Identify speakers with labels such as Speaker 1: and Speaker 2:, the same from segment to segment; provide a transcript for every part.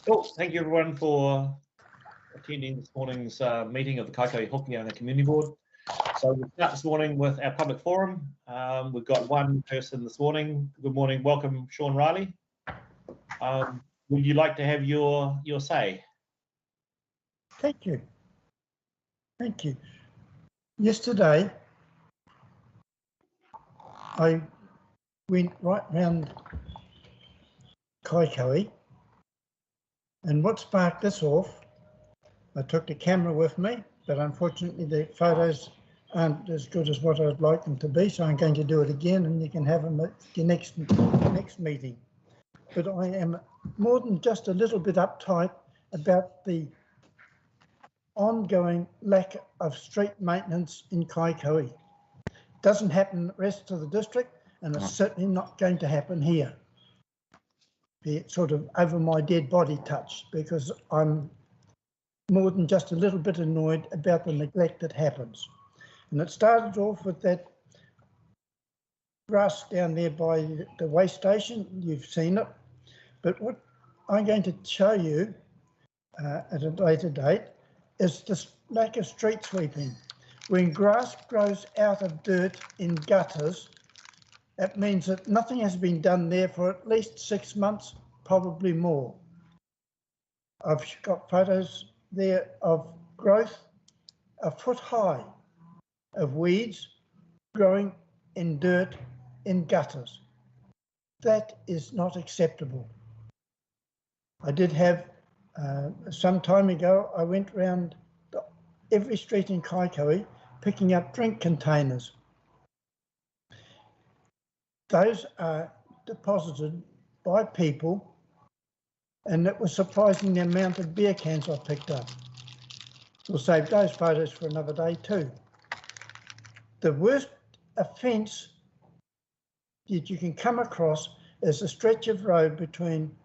Speaker 1: Cool. Thank you everyone for attending this morning's meeting of the Kaikohe-Hokianga Community Board. So we'll start this morning with our public forum. We've got one person this morning. Good morning. Welcome, Sean Riley. Would you like to have your say?
Speaker 2: Thank you. Thank you. Yesterday, I went right round Kaikohe, and what sparked this off, I took the camera with me, but unfortunately the photos aren't as good as what I'd like them to be, so I'm going to do it again, and you can have them at the next meeting. But I am more than just a little bit uptight about the ongoing lack of street maintenance in Kaikohe. It doesn't happen in the rest of the district, and it's certainly not going to happen here. Be it sort of over my dead body touch, because I'm more than just a little bit annoyed about the neglect that happens. And it started off with that grass down there by the waste station. You've seen it. But what I'm going to show you at a later date is the lack of street sweeping. When grass grows out of dirt in gutters, that means that nothing has been done there for at least 6 months, probably more. I've got photos there of growth a foot high of weeds growing in dirt in gutters. That is not acceptable. I did have, some time ago, I went round every street in Kaikohe picking up drink containers. Those are deposited by people, and it was surprising the amount of beer cans I picked up. We'll save those photos for another day too. The worst offence that you can come across is a stretch of road between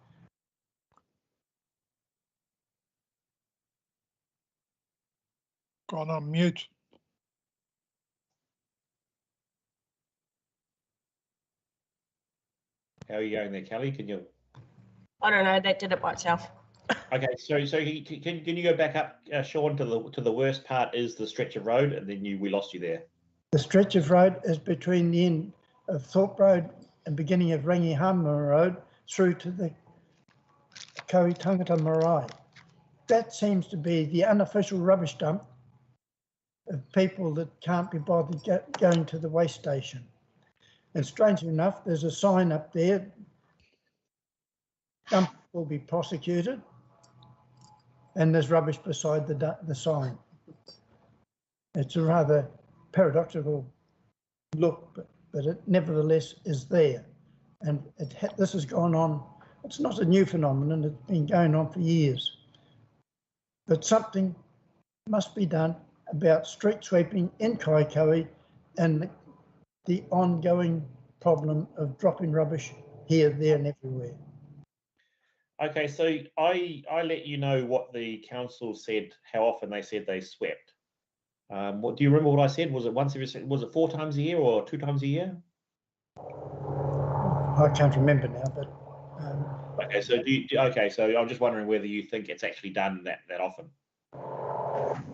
Speaker 3: Gone on mute.
Speaker 1: How are you going there, Kelly? Can you?
Speaker 4: I don't know. That did it by itself.
Speaker 1: Okay, so can you go back up, Sean, to the worst part is the stretch of road, and then we lost you there.
Speaker 2: the stretch of road is between the end of Thorpe Road and beginning of Rangihama Road through to the Kohi Tangata Marae. That seems to be the unofficial rubbish dump of people that can't be bothered going to the waste station. And strangely enough, there's a sign up there, dump will be prosecuted, and there's rubbish beside the sign. It's a rather paradoxical look, but it nevertheless is there. And this has gone on, it's not a new phenomenon, it's been going on for years. But something must be done about street sweeping in Kaikohe and the ongoing problem of dropping rubbish here, there and everywhere.
Speaker 1: Okay, so I let you know what the council said, how often they said they swept. What do you remember what I said? Was it once every, was it 4 times a year or 2 times a year?
Speaker 2: I can't remember now, but
Speaker 1: okay, so so I'm just wondering whether you think it's actually done that often.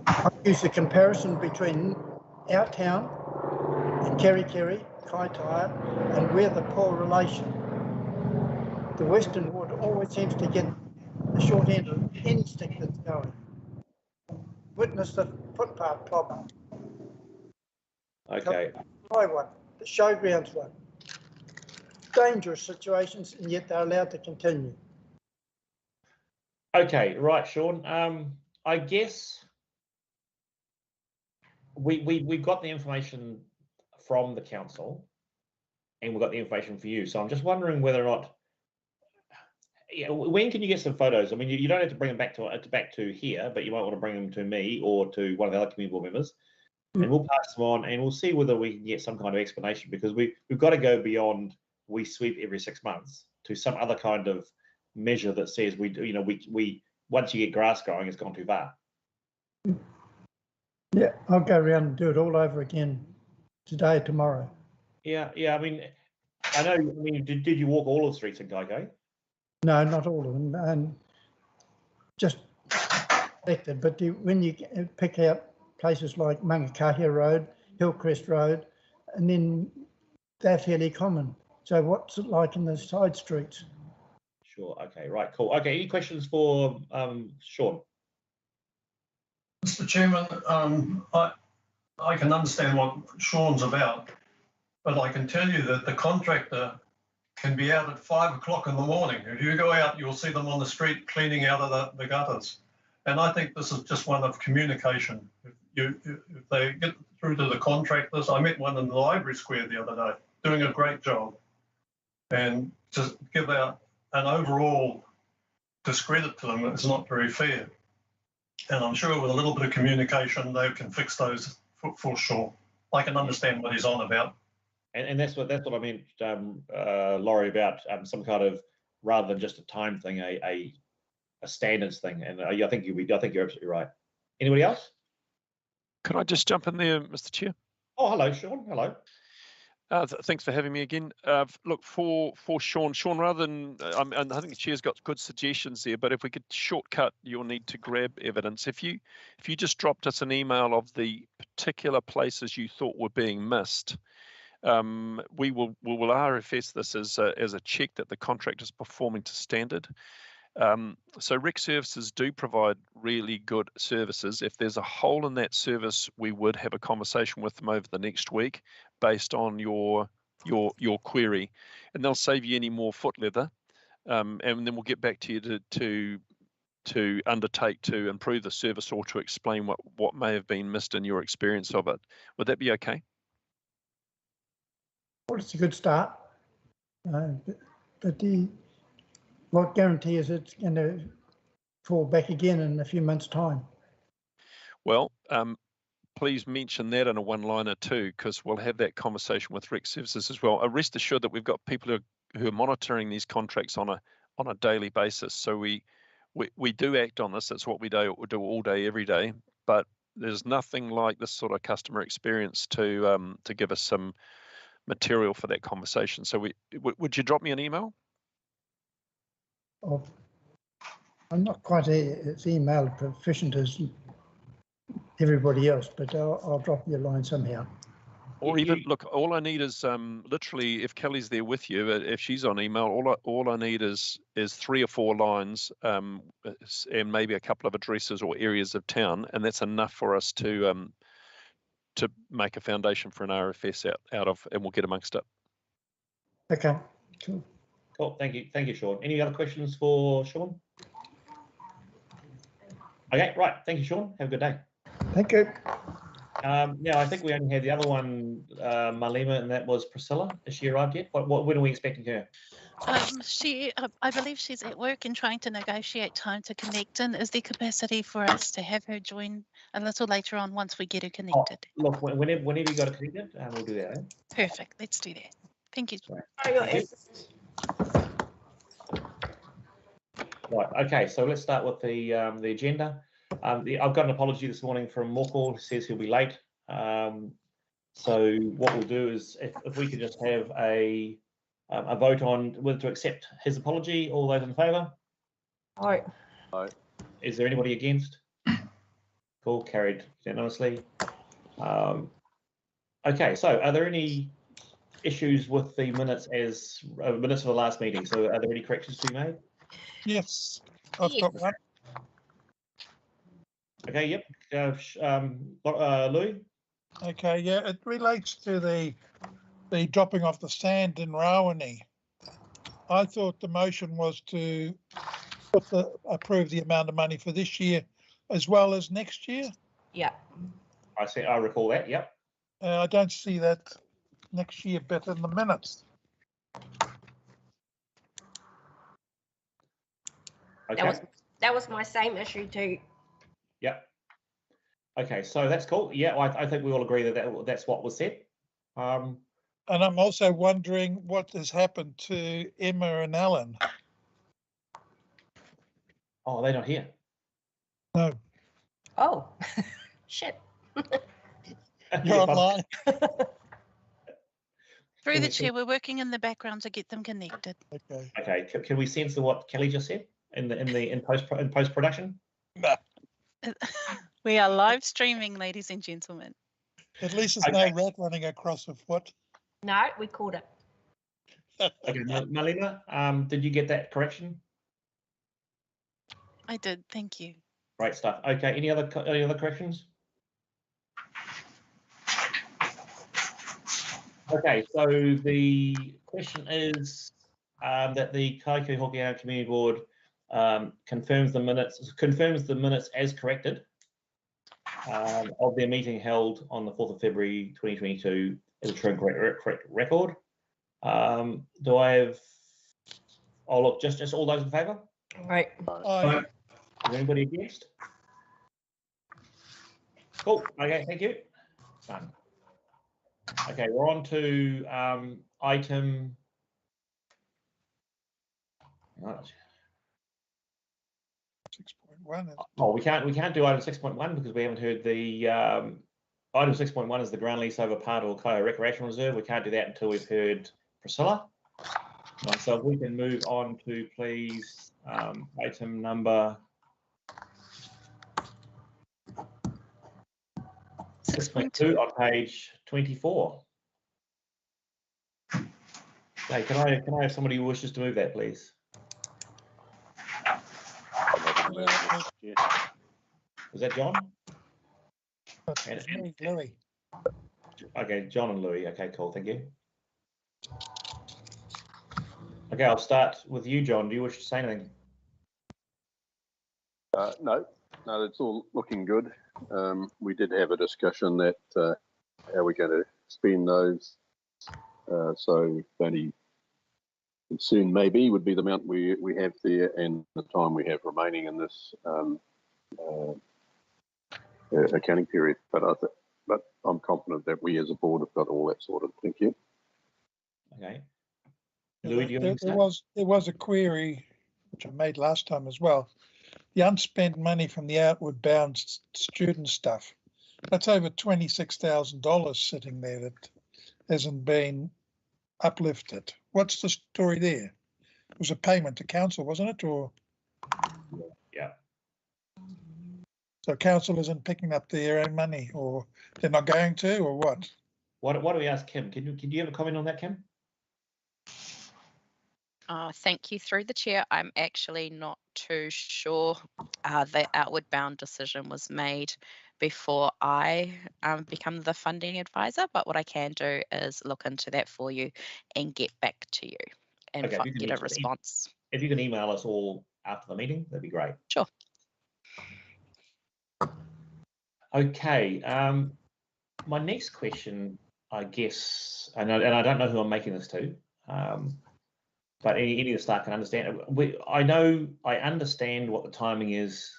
Speaker 2: I use the comparison between our town and Kerikeri, Kaitaia, and we're the poor relation. The Western Ward always seems to get the short end of any stick that's going. Witness the footpath problem.
Speaker 1: Okay.
Speaker 2: One, the showgrounds one. Dangerous situations, and yet they're allowed to continue.
Speaker 1: Okay, right, Sean. I guess we got the information from the council, and we've got the information for you. So I'm just wondering whether or not. Yeah, when can you get some photos? I mean, you don't have to bring them back to here, but you might want to bring them to me or to one of the other community board members, and we'll pass them on, and we'll see whether we can get some kind of explanation, because we've got to go beyond we sweep every 6 months to some other kind of measure that says we once you get grass growing, it's gone too far.
Speaker 2: Yeah, I'll go around and do it all over again today, tomorrow.
Speaker 1: Yeah. I mean, I know. I mean, did you walk all of the streets in Kaikohe?
Speaker 2: No, not all of them. And just affected. But when you pick out places like Mangakahia Road, Hillcrest Road, and then they're fairly common. So what's it like in the side streets?
Speaker 1: Sure. Okay. Right. Cool. Okay. Any questions for Sean?
Speaker 3: Mr. Chairman, I can understand what Sean's about, but I can tell you that the contractor can be out at 5 o'clock in the morning. If you go out, you'll see them on the street cleaning out of the gutters. And I think this is just one of communication. If they get through to the contractors, I met one in the Library Square the other day, doing a great job. And just give out an overall discredit to them is not very fair. And I'm sure with a little bit of communication, they can fix those for sure. I can understand what he's on about.
Speaker 1: And that's what I meant, Laurie, about some kind of, rather than just a time thing, a standards thing. And I think you're absolutely right. Anybody else?
Speaker 5: Can I just jump in there, Mr. Chair?
Speaker 1: Oh, hello, Sean. Hello.
Speaker 5: Thanks for having me again. Look, for Sean, rather than, and I think the Chair's got good suggestions there, but if we could shortcut your need to grab evidence, if you just dropped us an email of the particular places you thought were being missed, we will RFS this as a check that the contractor is performing to standard. So Rec Services do provide really good services. If there's a hole in that service, we would have a conversation with them over the next week based on your query, and they'll save you any more foot leather, and then we'll get back to you to undertake to improve the service or to explain what may have been missed in your experience of it. Would that be okay?
Speaker 2: Well, it's a good start, but what guarantee is it's going to fall back again in a few months' time?
Speaker 5: Well, please mention that in a one-liner too, because we'll have that conversation with Rec Services as well. Rest assured that we've got people who are monitoring these contracts on a daily basis. So we do act on this. That's what we do all day, every day. But there's nothing like this sort of customer experience to give us some material for that conversation. So would you drop me an email?
Speaker 2: Oh, I'm not quite as email proficient as everybody else, but I'll drop you a line somehow.
Speaker 5: Or even, look, all I need is literally, if Kelly's there with you, if she's on email, all I need is 3 or 4 lines and maybe a couple of addresses or areas of town, and that's enough for us to make a foundation for an RFS out of, and we'll get amongst it.
Speaker 2: Okay, cool.
Speaker 1: Cool. Thank you, Sean. Any other questions for Sean? Okay, right. Thank you, Sean. Have a good day.
Speaker 2: Thank you.
Speaker 1: Now, I think we only had the other one, Malema, and that was Priscilla. Has she arrived yet? When are we expecting her?
Speaker 6: I believe she's at work and trying to negotiate time to connect in. Is there capacity for us to have her join a little later on once we get her connected?
Speaker 1: Oh, look, whenever you got it connected, we'll do that.
Speaker 6: Perfect. Let's do that. Thank you.
Speaker 1: Right. Okay. So let's start with the agenda. I've got an apology this morning from Moko, who says he'll be late. So what we'll do is, if we could just have a vote on whether to accept his apology. All those in favour?
Speaker 4: Aye.
Speaker 1: Aye. Is there anybody against? Cool. Carried unanimously. Okay. So are there any issues with the minutes minutes of the last meeting? So are there any corrections to be made?
Speaker 7: Yes, I've got one.
Speaker 1: Okay, yep. Louis?
Speaker 7: Okay, yeah, it relates to the dropping off the sand in Rawene. I thought the motion was to approve the amount of money for this year as well as next year.
Speaker 4: Yeah.
Speaker 1: I recall that, yep.
Speaker 7: I don't see that next year bit in the minutes.
Speaker 1: Okay.
Speaker 4: That was my same issue too.
Speaker 1: Yep. Okay, so that's cool. Yeah, I think we all agree that's what was said.
Speaker 7: And I'm also wondering what has happened to Emma and Alan.
Speaker 1: Oh, they're not here.
Speaker 7: No.
Speaker 4: Oh, shit.
Speaker 7: You're online.
Speaker 6: Through the chair, we're working in the background to get them connected.
Speaker 7: Okay.
Speaker 1: Okay, can we censor what Kelly just said? in post production?
Speaker 7: No,
Speaker 6: We are live streaming, ladies and gentlemen.
Speaker 7: at least there's
Speaker 1: Okay.
Speaker 7: no rat running across the foot.
Speaker 4: No, we called it.
Speaker 1: Okay, Malina, did you get that correction?
Speaker 6: I did, thank you.
Speaker 1: Great stuff. Okay, any other corrections? Okay, so the question is that the Kaikohe-Hokianga Community Board confirms the minutes as corrected of their meeting held on the 4th of February 2022 as a true and correct record. Do I have? Oh, look, just all those in favour?
Speaker 4: Right.
Speaker 7: I,
Speaker 1: Is anybody against? Cool. Okay, thank you. Done. Okay, we're on to item. Right.
Speaker 7: 6.1 is
Speaker 1: Oh, we can't do item 6.1 because we haven't heard the item 6.1 is the ground lease over part of Kaikohe Recreational Reserve. We can't do that until we've heard Priscilla. Right, so if we can move on to please item number 6.2 on page 24. Okay, can I have somebody who wishes to move that, please? Is that John?
Speaker 7: it's me, Louis.
Speaker 1: Okay, John and Louis. Okay, cool. Thank you. Okay, I'll start with you, John. Do you wish to say anything?
Speaker 8: No, it's all looking good. We did have a discussion that how we're going to spend those. So the only concern maybe would be the amount we have there and the time we have remaining in this accounting period. But I'm confident that we as a board have got all that sorted. Thank you.
Speaker 1: Okay. Louis, do you have
Speaker 7: There was a query which I made last time as well. The unspent money from the outward bound student stuff. That's over $26,000 sitting there that hasn't been uplifted. What's the story there? It was a payment to council, wasn't it? Or
Speaker 1: Yeah.
Speaker 7: so council isn't picking up their own money, or they're not going to, or what?
Speaker 1: Why don't we ask Kim? Can you have a comment on that, Kim?
Speaker 9: Thank you. Through the chair, I'm actually not too sure. The outward bound decision was made before I become the funding advisor, but what I can do is look into that for you and get back to you and
Speaker 1: Okay,
Speaker 9: get a response.
Speaker 1: If you can email us all after the meeting, that'd be great.
Speaker 9: Sure.
Speaker 1: Okay. My next question, I guess, and I don't know who I'm making this to, but any of the staff can understand. I understand what the timing is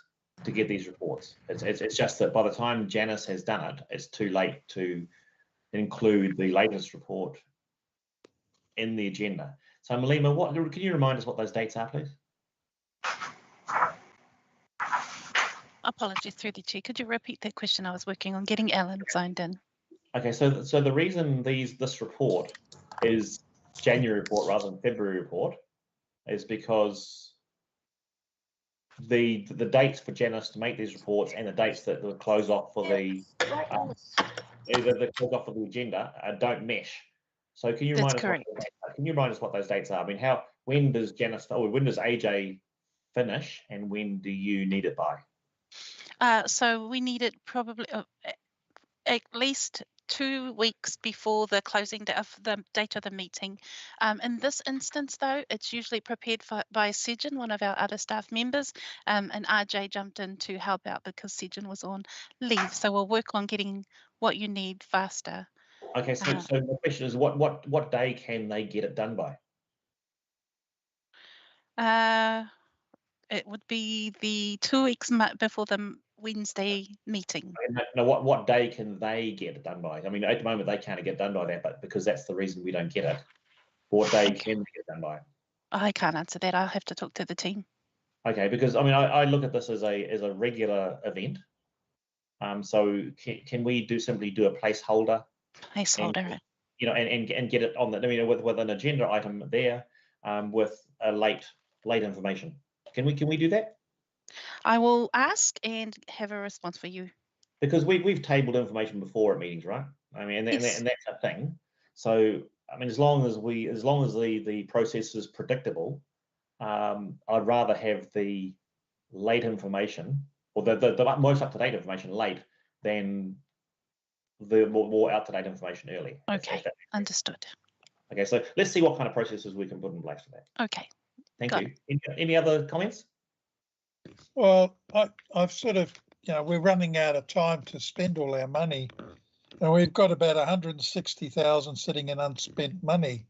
Speaker 1: to get these reports. It's just that by the time Janice has done it, it's too late to include the latest report in the agenda. So, Malima, can you remind us what those dates are, please?
Speaker 6: Apologies, through the chair. Could you repeat that question? I was working on getting Alan signed in.
Speaker 1: Okay, so the reason this report is January report rather than February report is because the dates for Janice to make these reports and the dates that will close off for the close off for the agenda don't mesh. So can you remind us what those dates are? I mean, when does Janice or when does AJ finish and when do you need it by?
Speaker 6: So we need it probably at least 2 weeks before the closing date of the date of the meeting. In this instance, though, it's usually prepared by Sejin, one of our other staff members, and RJ jumped in to help out because Sejin was on leave. So we'll work on getting what you need faster.
Speaker 1: Okay, so the question is, what day can they get it done by?
Speaker 6: It would be the 2 weeks before the Wednesday meeting.
Speaker 1: No, what day can they get it done by? I mean, at the moment they can't get it done by that, but because that's the reason we don't get it. What day can they get it done by?
Speaker 6: I can't answer that. I'll have to talk to the team.
Speaker 1: Okay, because I mean, I look at this as a regular event. So can we simply do a placeholder?
Speaker 6: Placeholder.
Speaker 1: And, you know, and get it on the, I mean, with an agenda item there, with a late information. Can we do that?
Speaker 6: I will ask and have a response for you.
Speaker 1: Because we've tabled information before at meetings, right? I mean, and
Speaker 6: Yes.
Speaker 1: that's a thing. So I mean, as long as the process is predictable, I'd rather have the late information or the most up-to-date information late than the more out-to-date information early.
Speaker 6: Okay, understood.
Speaker 1: Okay, so let's see what kind of processes we can put in place for that.
Speaker 6: Okay.
Speaker 1: Thank
Speaker 6: Got
Speaker 1: you. Any other comments?
Speaker 7: Well, I've sort of, we're running out of time to spend all our money, and we've got about 160,000 sitting in unspent money.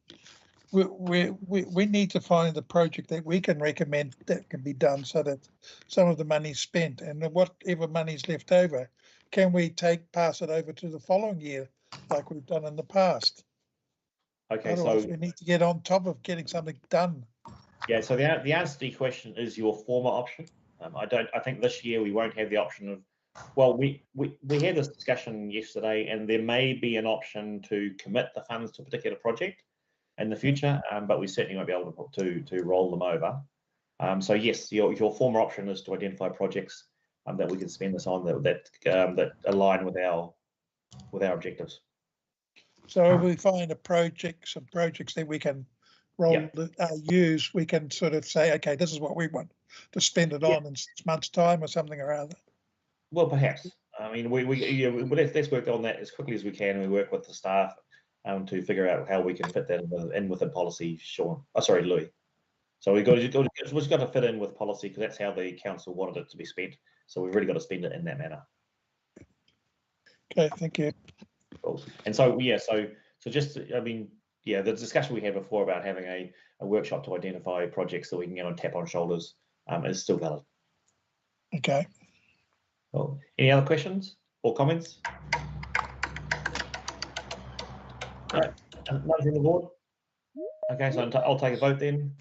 Speaker 7: We need to find a project that we can recommend that can be done so that some of the money's spent, and whatever money's left over, can we pass it over to the following year like we've done in the past?
Speaker 1: Okay,
Speaker 7: Otherwise,
Speaker 1: so
Speaker 7: we need to get on top of getting something done.
Speaker 1: yeah, so the answer to your question is your former option. I think this year we won't have the option of. Well, we had this discussion yesterday, and there may be an option to commit the funds to a particular project in the future, but we certainly won't be able to roll them over. So yes, your former option is to identify projects that we can spend this on that align with our objectives.
Speaker 7: So if we find some projects that we can use, we can sort of say, okay, this is what we want to spend it on in 6 months' time or something or other.
Speaker 1: Well, perhaps. I mean, let's work on that as quickly as we can. We work with the staff to figure out how we can fit that in within policy, Sean. Oh, sorry, Louis. So we've got to fit in with policy because that's how the council wanted it to be spent. So we've really got to spend it in that manner.
Speaker 7: Okay, thank you.
Speaker 1: Cool. And so so just, I mean, the discussion we had before about having a workshop to identify projects that we can get on tap on shoulders is still valid.
Speaker 7: Okay.
Speaker 1: Cool. Any other questions or comments? Right. None from the board. Okay, so I'll take a vote then.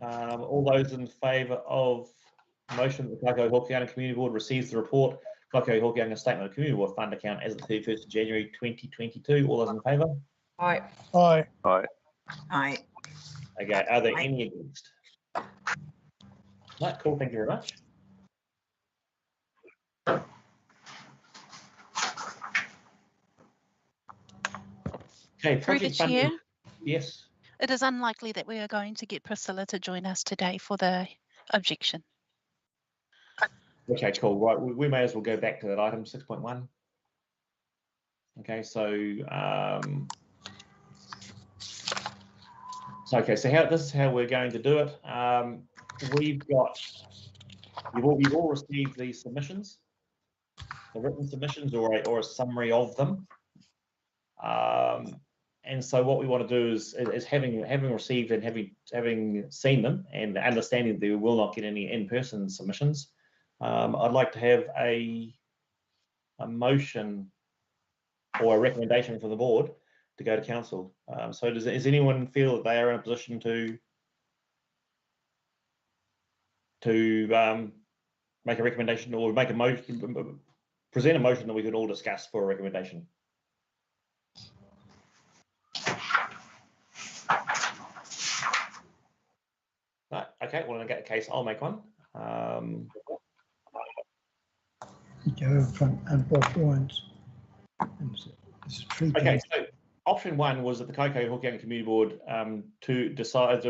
Speaker 1: All those in favour of motion that the Kaikohe-Hokianga Community Board receives the report, Kaikohe-Hokianga Statement of Community Board Fund Account as of 31st of January 2022. All those in favour?
Speaker 4: Aye.
Speaker 7: Aye.
Speaker 8: Aye.
Speaker 4: Aye.
Speaker 1: Okay, are there any against? Right, cool, thank you very much. Okay,
Speaker 6: Through the
Speaker 1: project funding.
Speaker 6: chair,
Speaker 1: Yes.
Speaker 6: it is unlikely that we are going to get Priscilla to join us today for the objection.
Speaker 1: Okay, cool. Right, we may as well go back to that item 6.1. Okay, so this is how we're going to do it. You've all received these submissions, the written submissions, or a summary of them. And so what we want to do is having received and having seen them and understanding that we will not get any in-person submissions, I'd like to have a motion or a recommendation from the board to go to council. So does anyone feel that they are in a position to make a recommendation or make a motion, present a motion that we could all discuss for a recommendation? Right, okay, well in that case, I'll make one.
Speaker 2: Go from Bob Wines.
Speaker 1: Okay, so option one was that the Kaikohe-Hokianga Community Board to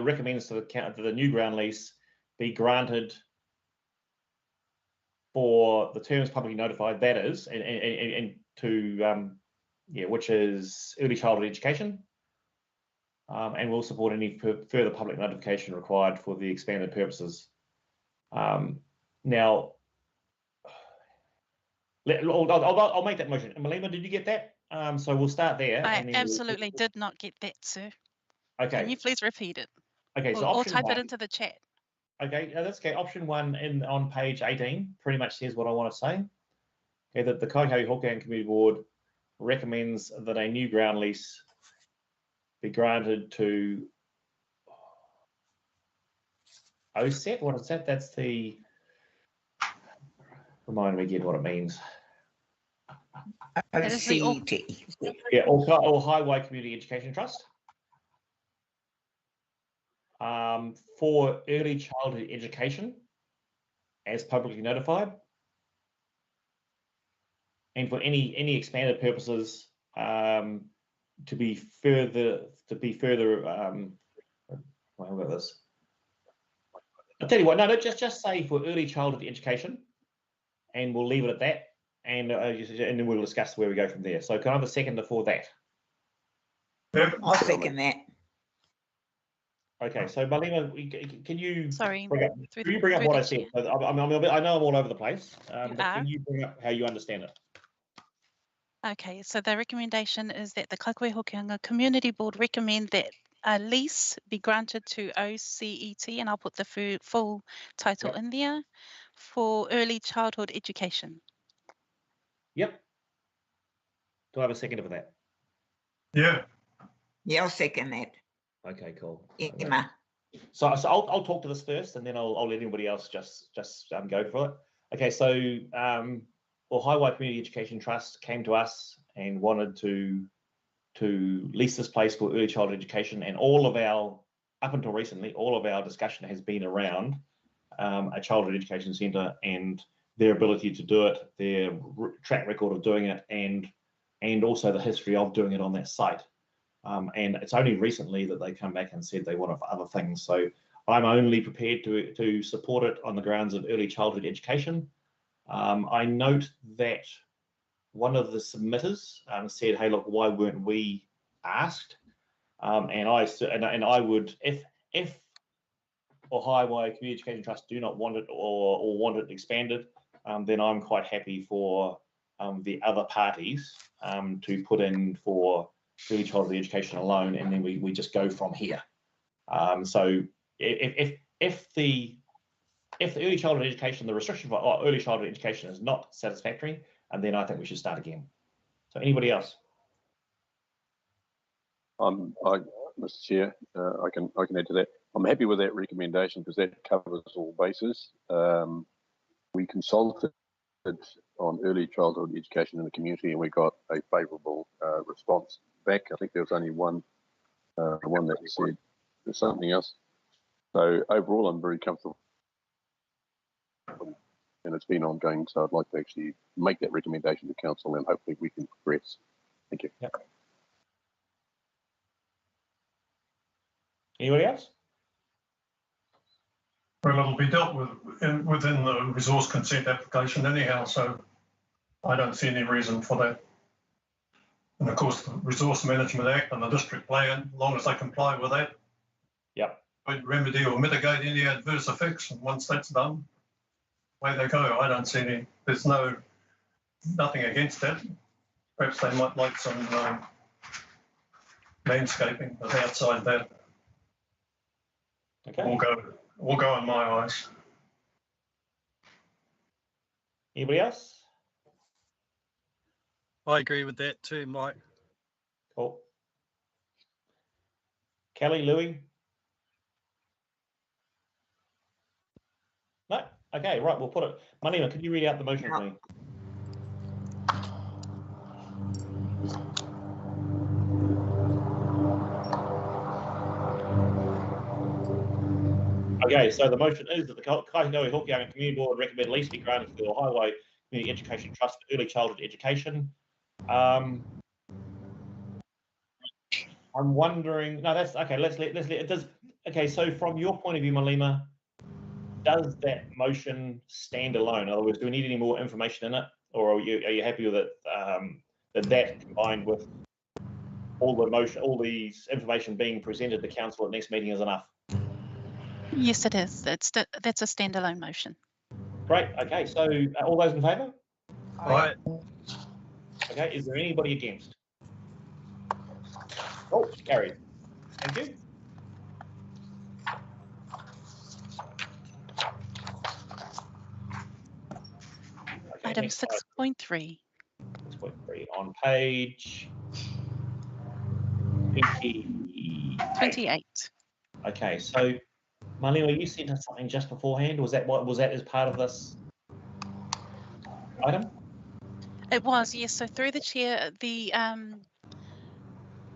Speaker 1: recommends to the new ground lease be granted for the terms publicly notified, that is, and to which is early childhood education, and will support any further public notification required for the expanded purposes. Now, I'll make that motion. Malima, did you get that? So we'll start there.
Speaker 6: I absolutely did not get that, sir.
Speaker 1: Okay.
Speaker 6: Can you please repeat it?
Speaker 1: Okay, so
Speaker 6: or type it into the chat.
Speaker 1: Okay, that's okay. Option one on page 18 pretty much says what I want to say. Okay, that the Kaikohe-Hokianga Community Board recommends that a new ground lease be granted to OSET. What is that? That's the, remind me again what it means.
Speaker 4: OCT.
Speaker 1: Yeah, or Highway Community Education Trust. for early childhood education as publicly notified, and for any expanded purposes to be further how about this? I'll tell you what, no, just say for early childhood education, and we'll leave it at that, and then we'll discuss where we go from there. So can I have a seconder for that?
Speaker 3: Yep.
Speaker 4: I'll second that.
Speaker 1: Okay, so Malima, can you
Speaker 6: Sorry,
Speaker 1: bring up,
Speaker 6: through
Speaker 1: can you bring up
Speaker 6: through
Speaker 1: what
Speaker 6: the
Speaker 1: I said?
Speaker 6: chair.
Speaker 1: I know I'm all over the place,
Speaker 6: You
Speaker 1: but
Speaker 6: are?
Speaker 1: can you bring up how you understand it?
Speaker 6: Okay, so the recommendation is that the Kaikohe-Hokianga Community Board recommend that a lease be granted to OCET, and I'll put the full title
Speaker 1: Yep.
Speaker 6: in there, for early childhood education.
Speaker 1: Yep. Do I have a seconder for that?
Speaker 3: Yeah.
Speaker 4: Yeah, I'll second that.
Speaker 1: Okay, cool.
Speaker 4: Emma.
Speaker 1: So I'll talk to this first, and then I'll let anybody else just go for it. Okay, so Highway Community Education Trust came to us and wanted to lease this place for early childhood education, and up until recently, all of our discussion has been around a childhood education centre and their ability to do it, their track record of doing it, and also the history of doing it on that site. And it's only recently that they come back and said they want it for other things. So I'm only prepared to support it on the grounds of early childhood education. I note that one of the submitters said, "Hey, look, why weren't we asked?" And I would, if Ohio Community Education Trust do not want it or want it expanded, then I'm quite happy for the other parties to put in for early childhood education alone, and then we just go from here. So if the early childhood education, the restriction for early childhood education is not satisfactory, and then I think we should start again. So anybody else?
Speaker 8: Mr. Chair, I can add to that. I'm happy with that recommendation because that covers all bases. We consulted on early childhood education in the community, and we got a favourable response back. I think there was only one that said there's something else. So overall, I'm very comfortable, and it's been ongoing. So I'd like to actually make that recommendation to council, and hopefully we can progress. Thank you.
Speaker 1: Yep. Anybody else?
Speaker 3: Well, it'll be dealt with within the resource consent application anyhow, so I don't see any reason for that. And of course, the Resource Management Act and the district plan, as long as they comply with that,
Speaker 1: Yep.
Speaker 3: would remedy or mitigate any adverse effects. And once that's done, away they go. I don't see any. There's nothing against that. Perhaps they might like some landscaping, but outside that,
Speaker 1: Okay.
Speaker 3: all go in my eyes.
Speaker 1: Anybody else?
Speaker 10: I agree with that too, Mike.
Speaker 1: Cool. Kelly, Louis? No? Okay, right, we'll put it. Manima, can you read out the motion for me? Okay, so the motion is that the Kaikohe-Hokianga Community Board recommend lease be granted to the Ohio Community Education Trust for early childhood education. I'm wondering. No, that's okay. Let's let it does. Okay, so from your point of view, Malima, does that motion stand alone? In other words, do we need any more information in it, or are you happy with it? That combined with all these information being presented to council at next meeting is enough.
Speaker 6: Yes, it is. That's a standalone motion.
Speaker 1: Great. Okay, so all those in favour?
Speaker 3: Right.
Speaker 1: Okay, is there anybody against? Oh, carried. Thank you. Okay,
Speaker 6: Item
Speaker 1: next
Speaker 6: 6.3.
Speaker 1: 6.3 on page 28. Okay, so Marlene, you sent us something just beforehand. Was that as part of this item?
Speaker 6: It was, yes. So through the chair,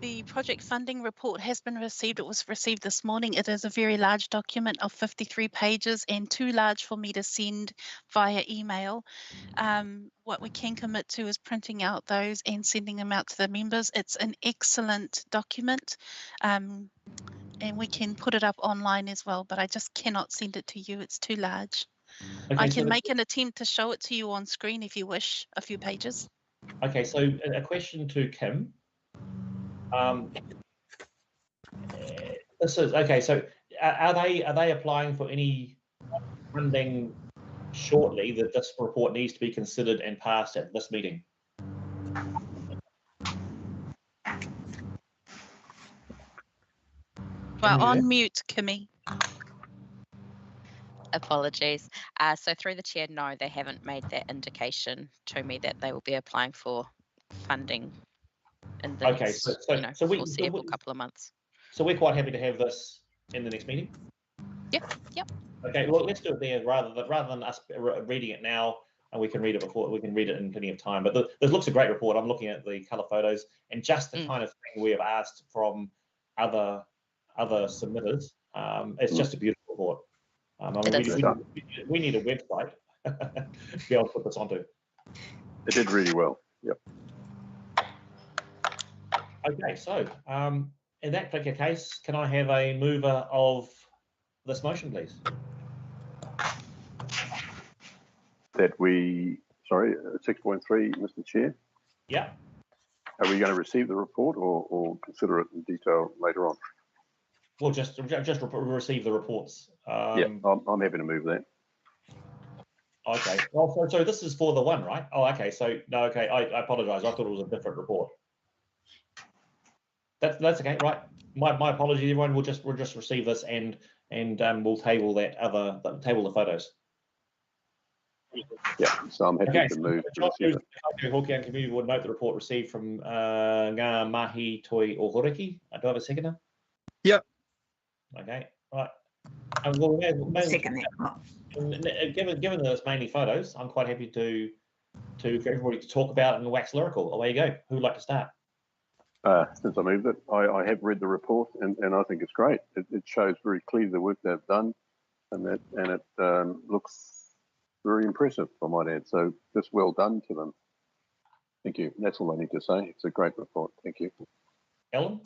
Speaker 6: The project funding report has been received. It was received this morning. It is a very large document of 53 pages and too large for me to send via email. What we can commit to is printing out those and sending them out to the members. It's an excellent document, and we can put it up online as well, but I just cannot send it to you. It's too large.
Speaker 1: Okay,
Speaker 6: I
Speaker 1: so
Speaker 6: can make an attempt to show it to you on screen if you wish, a few pages.
Speaker 1: okay, so a question to Kim. This is okay. So are they applying for any funding shortly that this report needs to be considered and passed at this meeting?
Speaker 6: Well, on mute, Kimmy.
Speaker 9: Apologies. So through the chair, no, they haven't made that indication to me that they will be applying for funding in the
Speaker 1: Okay,
Speaker 9: next, foreseeable couple of months.
Speaker 1: So we're quite happy to have this in the next meeting.
Speaker 9: Yep.
Speaker 1: Okay, well, let's do it there rather than us reading it now, and we can read it before we can read it in plenty of time. But this looks a great report. I'm looking at the colour photos and just the kind of thing we have asked from other submitters. It's just a beautiful report. I mean, we need a website to be able to put this onto.
Speaker 8: It did really well. Yep.
Speaker 1: Okay, so in that particular case, can I have a mover of this motion, please?
Speaker 8: That we, sorry, 6.3, Mr. Chair.
Speaker 1: Yeah.
Speaker 8: Are we going to receive the report or consider it in detail later on?
Speaker 1: We'll just receive the reports.
Speaker 8: Yeah, I'm happy to move that.
Speaker 1: Okay. Well, so this is for the one, right? Oh, okay. So no, okay. I apologise. I thought it was a different report. That's okay, right? My apologies, everyone. We'll just receive this and we'll table table the photos.
Speaker 8: Yeah. So I'm happy to move to receive it.
Speaker 1: The Kaikohe-Hokianga Community would note the report received from Ngā Mahi Toi o Horiki. Do I have a seconder?
Speaker 10: Yep.
Speaker 1: Okay. Right. And we'll
Speaker 4: Second that.
Speaker 1: Given that it's mainly photos, I'm quite happy for everybody to talk about and wax lyrical. Away you go. Who would like to start?
Speaker 8: Since I moved it, I have read the report and I think it's great. It shows very clearly the work they've done, and it looks very impressive, I might add. So just well done to them. Thank you. That's all I need to say. It's a great report. Thank you.
Speaker 1: Ellen?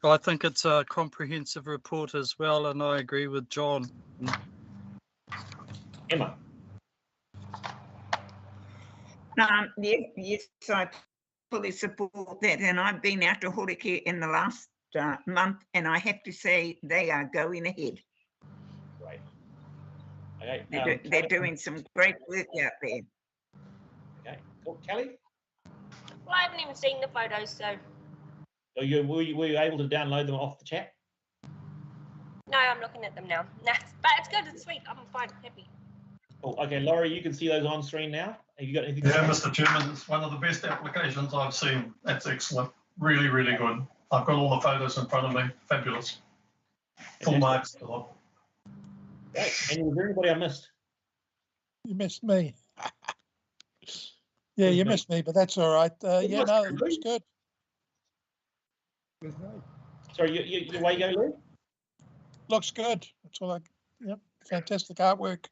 Speaker 10: I think it's a comprehensive report as well, and I agree with John.
Speaker 1: Emma?
Speaker 4: Yes, I fully support that, and I've been out to Horiki in the last month, and I have to say they are going ahead.
Speaker 1: Right. Okay.
Speaker 4: They're doing some great work out there.
Speaker 1: Okay. Cool. Kelly?
Speaker 11: Well, I haven't even seen the photos, so.
Speaker 1: Were you able to download them off the chat?
Speaker 11: No, I'm looking at them now. Nah, but it's good. It's sweet. I'm fine. Happy.
Speaker 1: Oh, okay, Laurie, you can see those on screen now. Have you got anything?
Speaker 3: Yeah, Mr. Chairman, it's one of the best applications I've seen. That's excellent. Really, really good. I've got all the photos in front of me. Fabulous. Full marks.
Speaker 1: Great. And was there anybody I missed?
Speaker 7: You missed me. Yeah, you missed me, but that's all right. Yeah, no, it looks good.
Speaker 1: Sorry, you away you go, Lou?
Speaker 7: Looks good. That's all yep, fantastic artwork.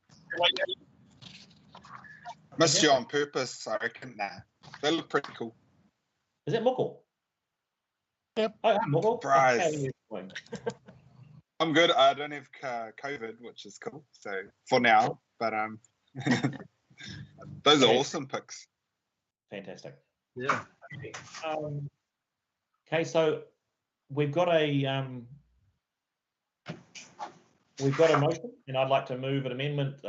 Speaker 12: Missed you on purpose, I reckon. Nah, they look pretty cool.
Speaker 1: Is that Muckle?
Speaker 7: Yep.
Speaker 1: Oh, Muckle.
Speaker 12: Surprise. I'm good. I don't have COVID, which is cool. So for now, but those are awesome pics.
Speaker 1: Fantastic.
Speaker 10: Yeah.
Speaker 1: Okay, so we've got a motion, and I'd like to move an amendment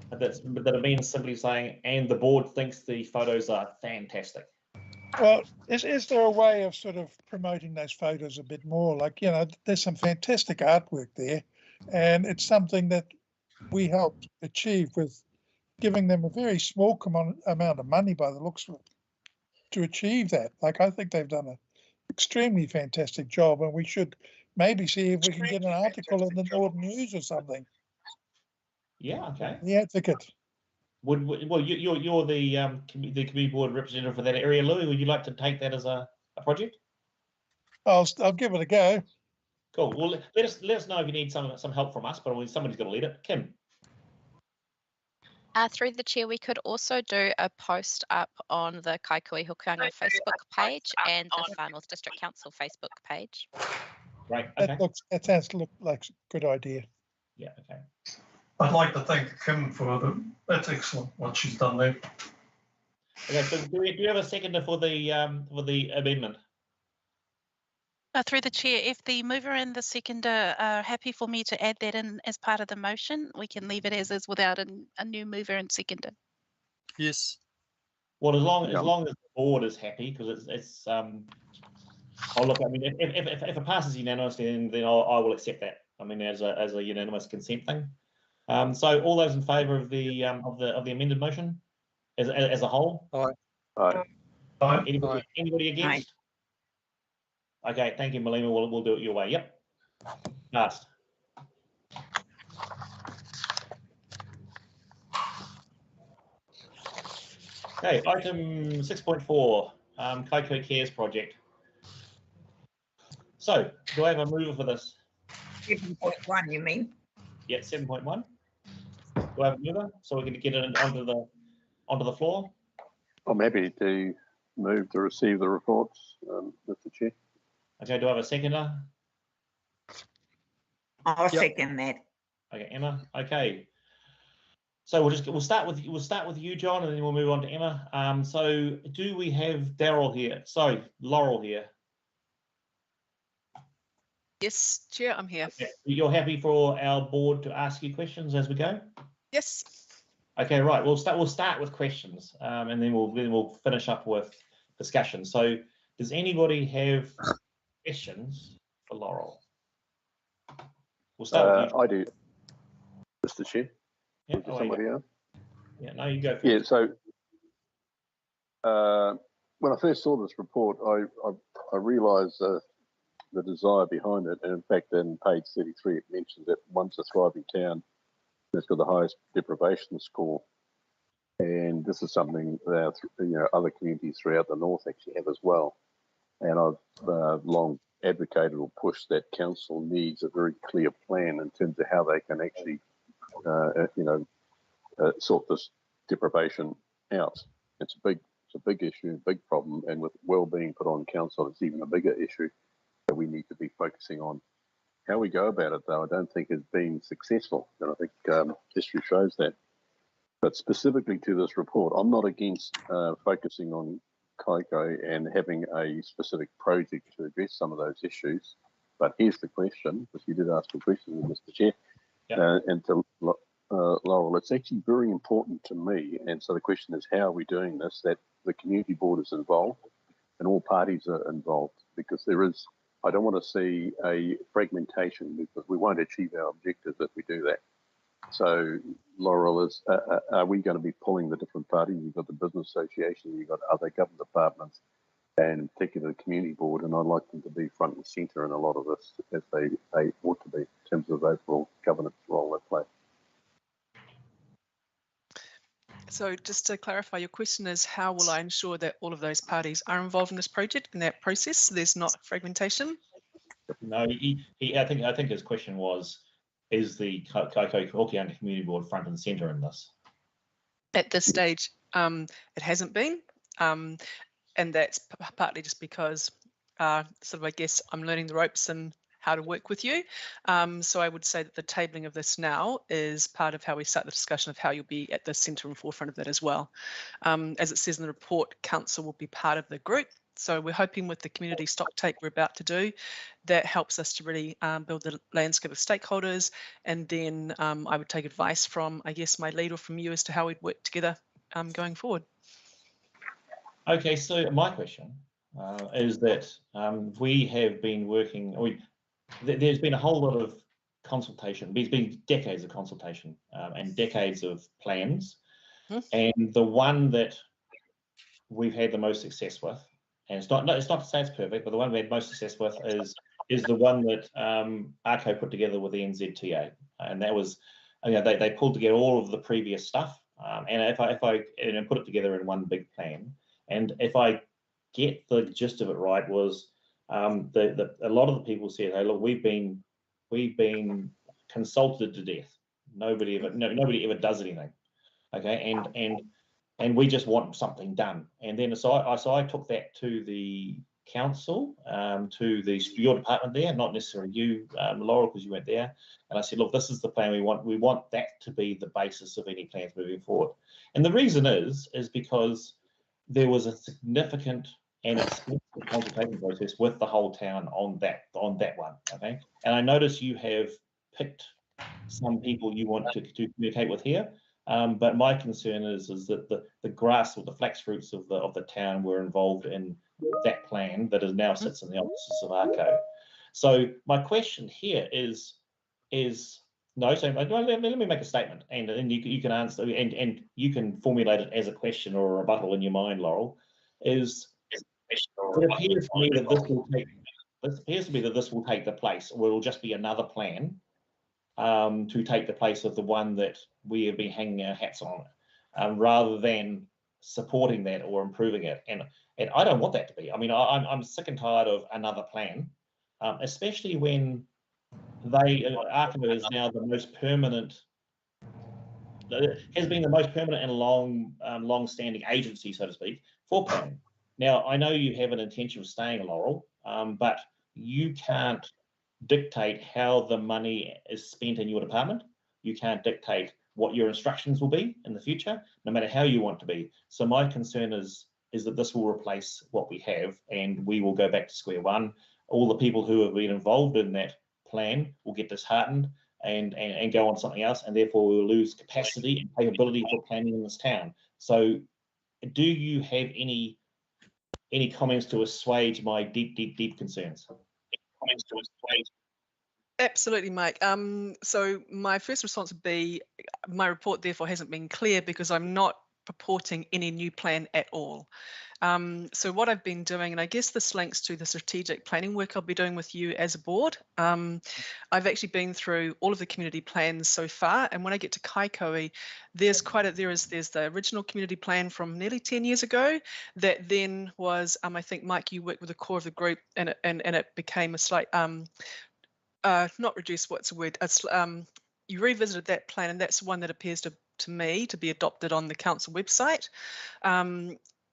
Speaker 1: that means simply saying, and the board thinks the photos are fantastic.
Speaker 7: Well, is there a way of sort of promoting those photos a bit more? Like, there's some fantastic artwork there, and it's something that we helped achieve with giving them a very small amount of money by the looks of it to achieve that. Like, I think they've done an extremely fantastic job, and we should maybe see if we can get an article in the Northern News or something.
Speaker 1: Yeah, okay.
Speaker 7: The Advocate.
Speaker 1: Well, you're the community board representative for that area, Louis. Would you like to take that as a project?
Speaker 7: I'll give it a go.
Speaker 1: Cool. Well, let us know if you need some help from us, but somebody's got to lead it. Kim.
Speaker 9: Through the chair, we could also do a post up on the Kaikohe-Hokianga Facebook page and the Far North District Council Facebook page.
Speaker 1: Right. Okay.
Speaker 7: That sounds like a good idea.
Speaker 1: Yeah. Okay.
Speaker 3: I'd like to thank Kim for that's excellent what she's done there.
Speaker 1: Okay. So do you have a seconder for the amendment?
Speaker 6: Through the chair, if the mover and the seconder are happy for me to add that in as part of the motion, we can leave it as is without a new mover and seconder.
Speaker 10: Yes.
Speaker 1: Well, as long as the board is happy, because it's oh look, I mean, if it passes unanimously, then I will accept that. I mean, as a unanimous consent thing. So all those in favour of the amended motion as a whole?
Speaker 8: Aye.
Speaker 1: Anybody against? Aye. Okay, thank you, Malima. We'll do it your way. Yep. Passed. Okay, item 6.4, Kaikohe Cares project. So, do I have a mover for this?
Speaker 4: 7.1, you mean?
Speaker 1: Yeah, 7.1. Do I have a mover so we can get it onto the floor?
Speaker 8: I'm happy to move to receive the reports, Mr. Chair.
Speaker 1: Okay, do I have a seconder?
Speaker 4: I'll second that.
Speaker 1: Okay, Emma. Okay. So we'll start with you, John, and then we'll move on to Emma. So do we have Daryl here? Sorry, Laurel here.
Speaker 13: Yes, Chair, I'm here.
Speaker 1: Okay. You're happy for our board to ask you questions as we go?
Speaker 13: Yes.
Speaker 1: Okay, right. We'll start with questions, and then we'll finish up with discussion. So does anybody have questions for Laurel? We'll start with you.
Speaker 8: I do, Mr. Chair.
Speaker 1: Yeah,
Speaker 8: Somebody else?
Speaker 1: Yeah, no, you go first.
Speaker 8: Yeah, so when I first saw this report, I realised the desire behind it, and in fact, in page 33, it mentions that once a thriving town, it's got the highest deprivation score, and this is something that other communities throughout the north actually have as well. And I've long advocated or pushed that council needs a very clear plan in terms of how they can actually, sort this deprivation out. It's a big issue, a big problem, and with well-being put on council, it's even a bigger issue that we need to be focusing on. How we go about it, though, I don't think has been successful, and I think history shows that. But specifically to this report, I'm not against focusing on Kaikohe and having a specific project to address some of those issues. But here's the question, because you did ask a question, Mr. Chair, and to Laurel, it's actually very important to me. And so the question is, how are we doing this? That the community board is involved and all parties are involved, because I don't want to see a fragmentation, because we won't achieve our objectives if we do that. So, Laurel, are we going to be pulling the different parties? You've got the business association, you've got other government departments, and in particular the community board, and I'd like them to be front and centre in a lot of this, as they ought to be, in terms of the overall governance role they play.
Speaker 13: So just to clarify, your question is, how will I ensure that all of those parties are involved in this project, in that process, so there's not fragmentation?
Speaker 1: No, I think his question was, is the Kaikohe-Hokianga Community Board front and centre in this?
Speaker 13: At this stage, it hasn't been, and that's partly just because I guess I'm learning the ropes and how to work with you. So I would say that the tabling of this now is part of how we start the discussion of how you'll be at the centre and forefront of that as well. As it says in the report, council will be part of the group. So we're hoping with the community stock take we're about to do, that helps us to really build the landscape of stakeholders. And then I would take advice from, I guess, my lead or from you as to how we'd work together going forward.
Speaker 1: Okay, so my question is that we have been working, there's been a whole lot of consultation. There's been decades of consultation and decades of plans. And the one that we've had the most success with, and it's not to say it's perfect, but the one we had most success with is the one that ARCO put together with the NZTA, and that was, they pulled together all of the previous stuff, and if I put it together in one big plan, and if I get the gist of it right, was a lot of the people said, "Hey, look, we've been consulted to death. Nobody ever does anything." Okay, and we just want something done. And then so I took that to the council, to your department there, not necessarily you, Laurel, because you weren't there. And I said, look, this is the plan we want. We want that to be the basis of any plans moving forward. And the reason is because there was a significant and expensive consultation process with the whole town on that one. Okay, and I notice you have picked some people you want to communicate with here. But my concern is that the grass or the flax roots of the town were involved in that plan that is now sits in the offices of ARCO. So my question here is no. So let me make a statement, and you can answer, and you can formulate it as a question or a rebuttal in your mind, Laurel. It appears to me that this will take the place, or it will just be another plan to take the place of the one that we have been hanging our hats on, rather than supporting that or improving it. And I don't want that to be. I mean, I'm sick and tired of another plan, especially when ARCO is now the most permanent, has been the most permanent and long-standing agency, so to speak, for planning. Now, I know you have an intention of staying, Laurel, but you can't dictate how the money is spent in your department. You can't dictate what your instructions will be in the future, no matter how you want to be. So my concern is that this will replace what we have, and we will go back to square one. All the people who have been involved in that plan will get disheartened and go on something else, and therefore we will lose capacity and capability for planning in this town. So do you have any comments to assuage my deep concerns?
Speaker 13: Absolutely, Mike. So my first response would be, my report therefore hasn't been clear because I'm not purporting any new plan at all. So what I've been doing, and I guess this links to the strategic planning work I'll be doing with you as a board. I've actually been through all of the community plans so far, and when I get to Kaikohe, there's the original community plan from nearly 10 years ago that then was, I think, Mike, you worked with the core of the group, and it became a slight not reduced, what's the word? You revisited that plan, and that's one that appears to me to be adopted on the council website.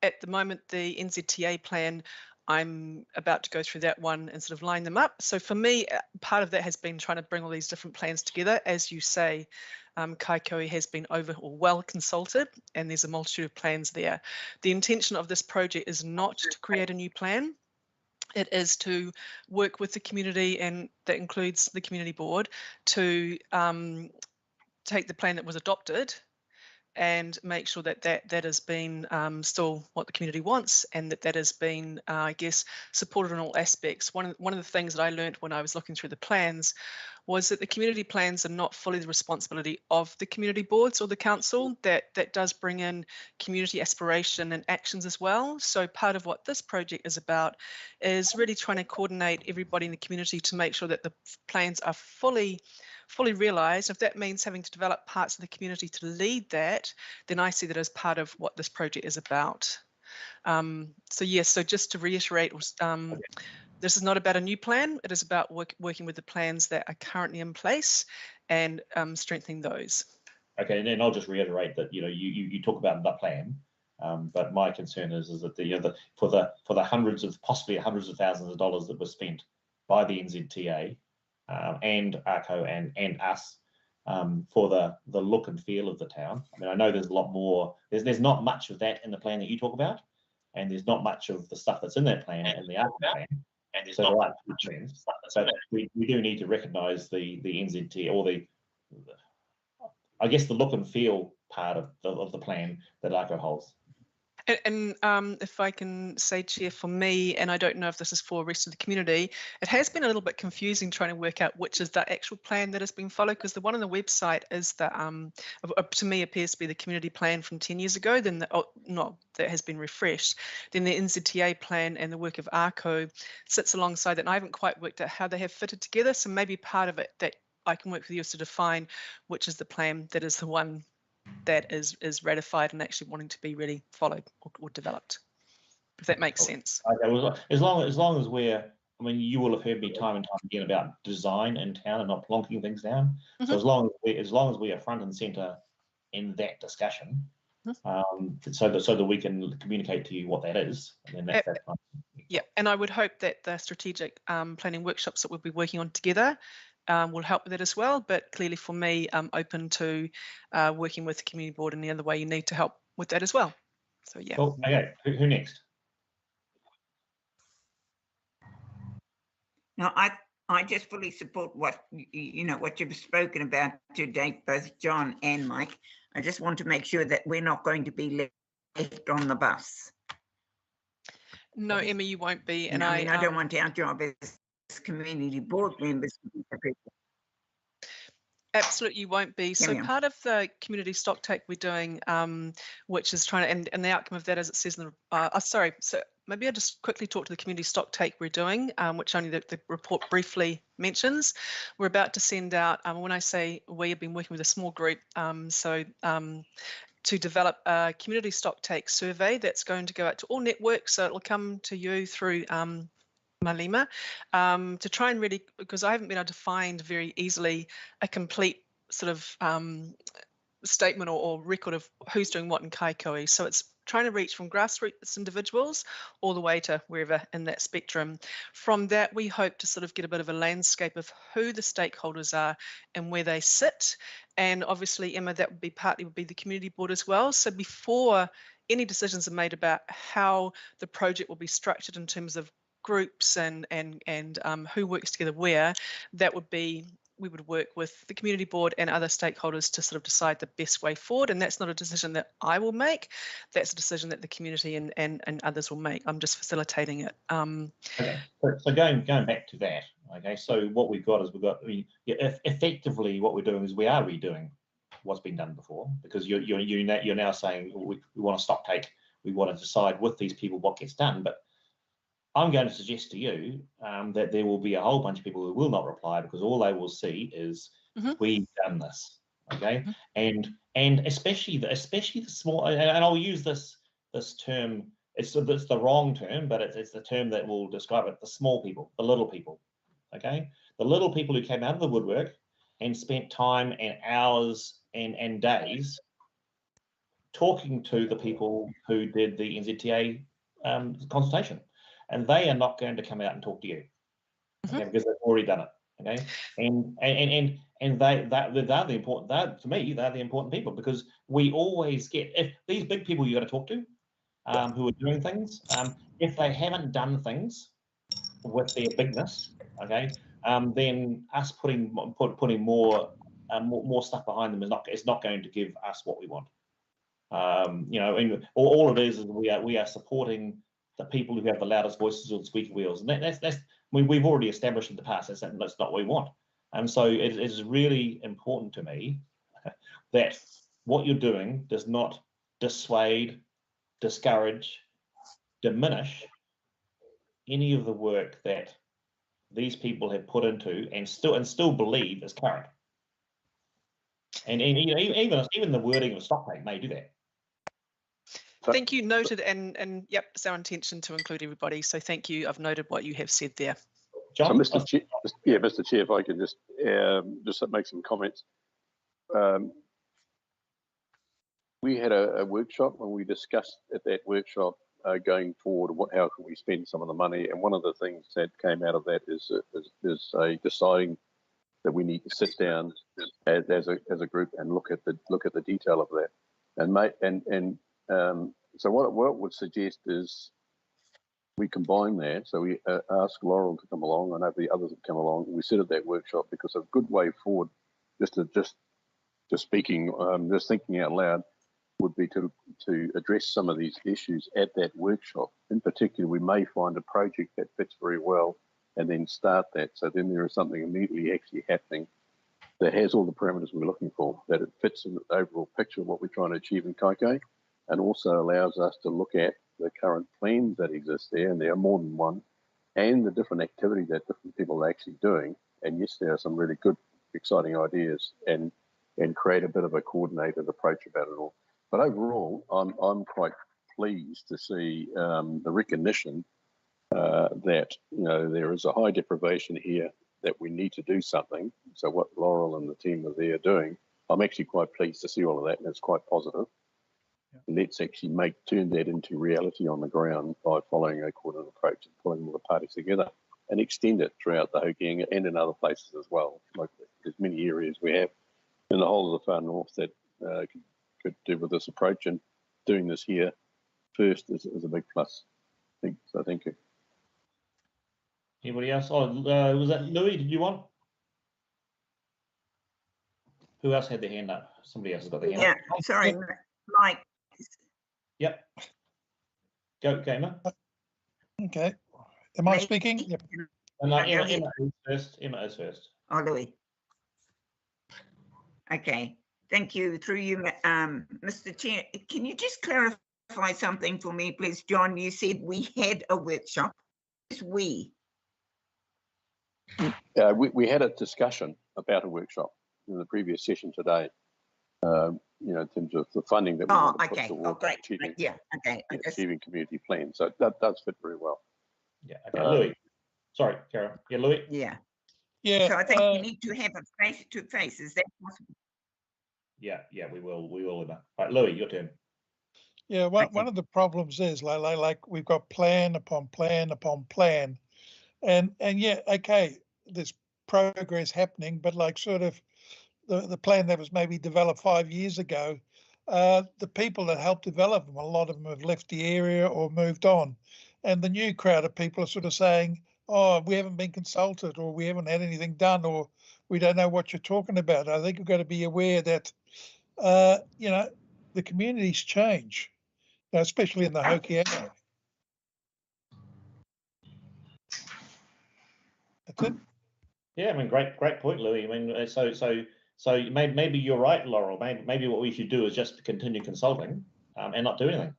Speaker 13: At the moment, the NZTA plan, I'm about to go through that one and sort of line them up. So for me, part of that has been trying to bring all these different plans together. As you say, Kaikohe has been well consulted, and there's a multitude of plans there. The intention of this project is not to create a new plan. It is to work with the community, and that includes the community board, to take the plan that was adopted and make sure that that has been still what the community wants, and that has been, I guess, supported in all aspects. One of the things that I learned when I was looking through the plans was that the community plans are not fully the responsibility of the community boards or the council. That does bring in community aspiration and actions as well. So part of what this project is about is really trying to coordinate everybody in the community to make sure that the plans are fully realised. If that means having to develop parts of the community to lead that, then I see that as part of what this project is about. So yes, so just to reiterate, this is not about a new plan. It is about working with the plans that are currently in place and strengthening those. Okay, and then I'll just reiterate that you talk about the plan, but my concern is that for the hundreds of thousands of dollars that were spent by the NZTA and ARCO and us for the look and feel of the town. I mean, I know there's a lot more. There's not much of that in the plan that you talk about, and there's not much of the stuff that's in that plan in the ARCO plan. And there's not much trends. So we do need to recognise the NZT, or I guess the look and feel part of the plan that ARCO holds. And if I can say, Chair, for me, and I don't know if this is for the rest of the community, it has been a little bit confusing trying to work out which is the actual plan that has been followed, because the one on the website is the, to me, appears to be the community plan from 10 years ago, then that has been refreshed. Then the NZTA plan and the work of ARCO sits alongside that, and I haven't quite worked out how they have fitted together, so maybe part of it that I can work with you is to define which is the plan that is the one that is ratified and actually wanting to be really followed or developed, if that makes sense. Okay, well, as long as we're
Speaker 1: I mean, you will have heard me time and time again about design in town and not plonking things down. So
Speaker 13: Mhm.
Speaker 1: as long as we are front and centre in that discussion,
Speaker 13: Mhm.
Speaker 1: so that we can communicate to you what that is, and then that's fine.
Speaker 13: Yeah, and I would hope that the strategic planning workshops that we'll be working on together will help with that as well. But clearly, for me, I'm open to working with the community board in the other way you need to help with that as well. So yeah.
Speaker 1: Cool. Okay, who next?
Speaker 4: No, I just fully support what what you've spoken about today, both John and Mike. I just want to make sure that we're not going to be left on the bus.
Speaker 13: No, Emma, you won't be. And
Speaker 4: I mean, I don't want our job as community board members to be the people.
Speaker 13: Absolutely, you won't be. So
Speaker 4: Carry on.
Speaker 13: part of the community stock take we're doing, which is trying to, and the outcome of that, as it says in the, sorry, so maybe I'll just quickly talk to the community stock take we're doing, which only the report briefly mentions. We're about to send out, when I say we have been working with a small group, to develop a community stock take survey that's going to go out to all networks. So it'll come to you through Malima, to try and really, because I haven't been able to find very easily a complete sort of statement or record of who's doing what in Kaikohe. So it's trying to reach from grassroots individuals all the way to wherever in that spectrum. From that, we hope to sort of get a bit of a landscape of who the stakeholders are and where they sit. And obviously, Emma, that would be partly would be the community board as well. So before any decisions are made about how the project will be structured in terms of groups and who works together where, that would be, we would work with the community board and other stakeholders to sort of decide the best way forward. And that's not a decision that I will make. That's a decision that the community and others will make. I'm just facilitating it.
Speaker 1: Okay, so going back to that, okay, so what we've got is effectively what we're doing is we are redoing what's been done before, because you're now saying we want to stock take, we want to decide with these people what gets done. But I'm going to suggest to you that there will be a whole bunch of people who will not reply, because all they will see is we've done this, okay, and especially the small, and I'll use this term. It's the wrong term, but it's the term that will describe it. The small people, the little people, okay, the little people who came out of the woodwork and spent time and hours and days talking to the people who did the NZTA consultation. And they are not going to come out and talk to you, okay, because they've already done it, okay. And they're the important. To me, they're the important people, because we always get, if these big people you got to talk to, who are doing things, if they haven't done things with their bigness, okay, then us putting more stuff behind them is not going to give us what we want. And all it is we are supporting the people who have the loudest voices or the squeaky wheels, and we've already established in the past that's not what we want. And so it is really important to me that what you're doing does not dissuade, discourage, diminish any of the work that these people have put into and still believe is current. And even the wording of stock take may do that.
Speaker 13: Thank you, noted, and yep, it's our intention to include everybody. So thank you. I've noted what you have said there.
Speaker 1: John?
Speaker 8: So, Mr. Chair, if I could just make some comments. We had a workshop, and we discussed at that workshop going forward how can we spend some of the money. And one of the things that came out of that is deciding that we need to sit down as a group and look at the detail of that. So what it would suggest is we combine that. So we ask Laurel to come along, and the others have come along. We sit at that workshop, because a good way forward, just thinking out loud, would be to address some of these issues at that workshop. In particular, we may find a project that fits very well, and then start that. So then there is something immediately actually happening that has all the parameters we're looking for, that it fits in the overall picture of what we're trying to achieve in Kaikohe, and also allows us to look at the current plans that exist there, and there are more than one, and the different activities that different people are actually doing. And yes, there are some really good, exciting ideas, and create a bit of a coordinated approach about it all. But overall, I'm quite pleased to see the recognition that there is a high deprivation here, that we need to do something. So what Laurel and the team are there doing, I'm actually quite pleased to see all of that, and it's quite positive. Yeah. And let's actually turn that into reality on the ground by following a coordinated approach and pulling all the parties together and extend it throughout the Hokianga and in other places as well. Locally. There's many areas we have in the whole of the far north that could do with this approach, and doing this here first is a big plus. So thank you.
Speaker 1: Anybody else? Oh, was that Louis? Did you want? Who else had their hand up? Somebody else has got their hand up.
Speaker 4: Yeah, sorry, Mike.
Speaker 1: Yep. Go, Gamer.
Speaker 7: Okay. Am I speaking? Yep.
Speaker 1: No, Emma is first. Emma is first.
Speaker 4: Oh, Louis. Okay. Thank you. Through you, Mr. Chair. Can you just clarify something for me, please? John, you said we had a workshop. It's we.
Speaker 8: We had a discussion about a workshop in the previous session today, in terms of the funding that we want to put towards achieving, achieving community plans. So that does fit very well.
Speaker 1: Yeah, okay, Louis. Sorry, Carol. Yeah, Louis?
Speaker 4: Yeah.
Speaker 7: Yeah.
Speaker 4: So I think we need to have a face-to-face. Is that possible?
Speaker 1: Yeah, we will, Emma. Right, Louis, your turn.
Speaker 7: Yeah, one of the problems is like we've got plan upon plan upon plan. And yeah, okay, there's progress happening, but like sort of the plan that was maybe developed 5 years ago, the people that helped develop them, a lot of them have left the area or moved on. And the new crowd of people are sort of saying, oh, we haven't been consulted, or we haven't had anything done, or we don't know what you're talking about. I think we've got to be aware that, the communities change, especially in the Hokianga. That's it.
Speaker 1: Yeah, I mean, great point, Louis. I mean, so maybe you're right, Laurel. Maybe what we should do is just continue consulting and not do anything.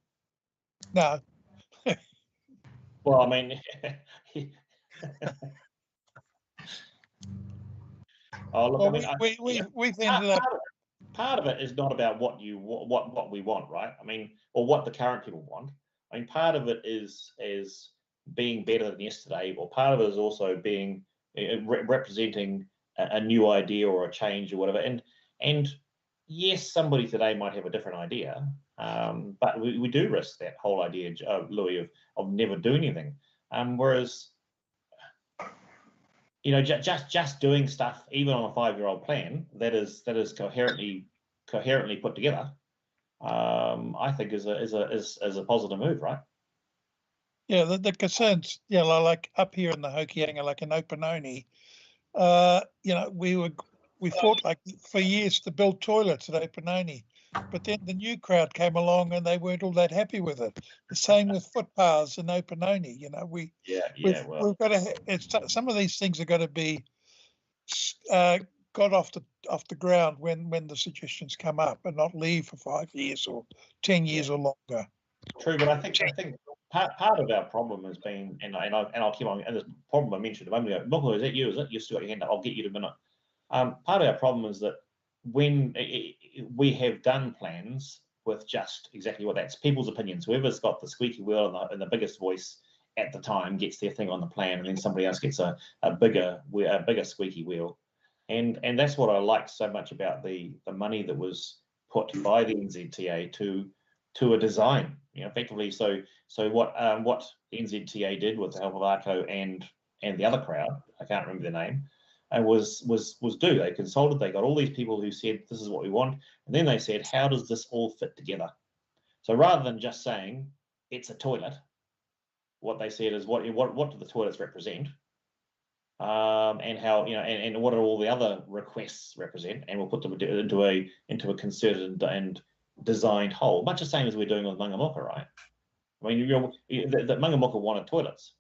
Speaker 7: No.
Speaker 1: Well, I mean,
Speaker 7: we've ended up.
Speaker 1: Part of it is not about what we want, right? I mean, or what the current people want. I mean, part of it is being better than yesterday, or part of it is also being representing a new idea or a change or whatever. And yes, somebody today might have a different idea, but we do risk that whole idea, Louis, of never doing anything. Whereas, just doing stuff, even on a 5-year-old plan that is coherently put together, I think is a positive move, right?
Speaker 7: Yeah, the concerns, like up here in the Hokianga, like in Opanoni, we fought like for years to build toilets at Opanoni, but then the new crowd came along and they weren't all that happy with it. The same with footpaths in Opanoni. We've got to. Some of these things are going to be got off the ground when the suggestions come up, and not leave for 5 years or 10 years or longer.
Speaker 1: True, but I think part of our problem has been, and I'll keep on, and this problem I mentioned a moment ago. Moko, is that you? Is it? You still got your hand up. I'll get you in a minute. Part of our problem is that when we have done plans with just exactly what that's people's opinions, whoever's got the squeaky wheel and the biggest voice at the time gets their thing on the plan, and then somebody else gets a bigger squeaky wheel. And that's what I liked so much about the money that was put by the NZTA to a design, effectively. So what the NZTA did with the help of ARCO and the other crowd, I can't remember their name, was they consulted, they got all these people who said this is what we want, and then they said, how does this all fit together? So rather than just saying it's a toilet, what they said is what do the toilets represent, and how and what do all the other requests represent, and we'll put them into a concerted and designed whole, much the same as we're doing with Mangamoka, right? I mean, the Mangamoka wanted toilets,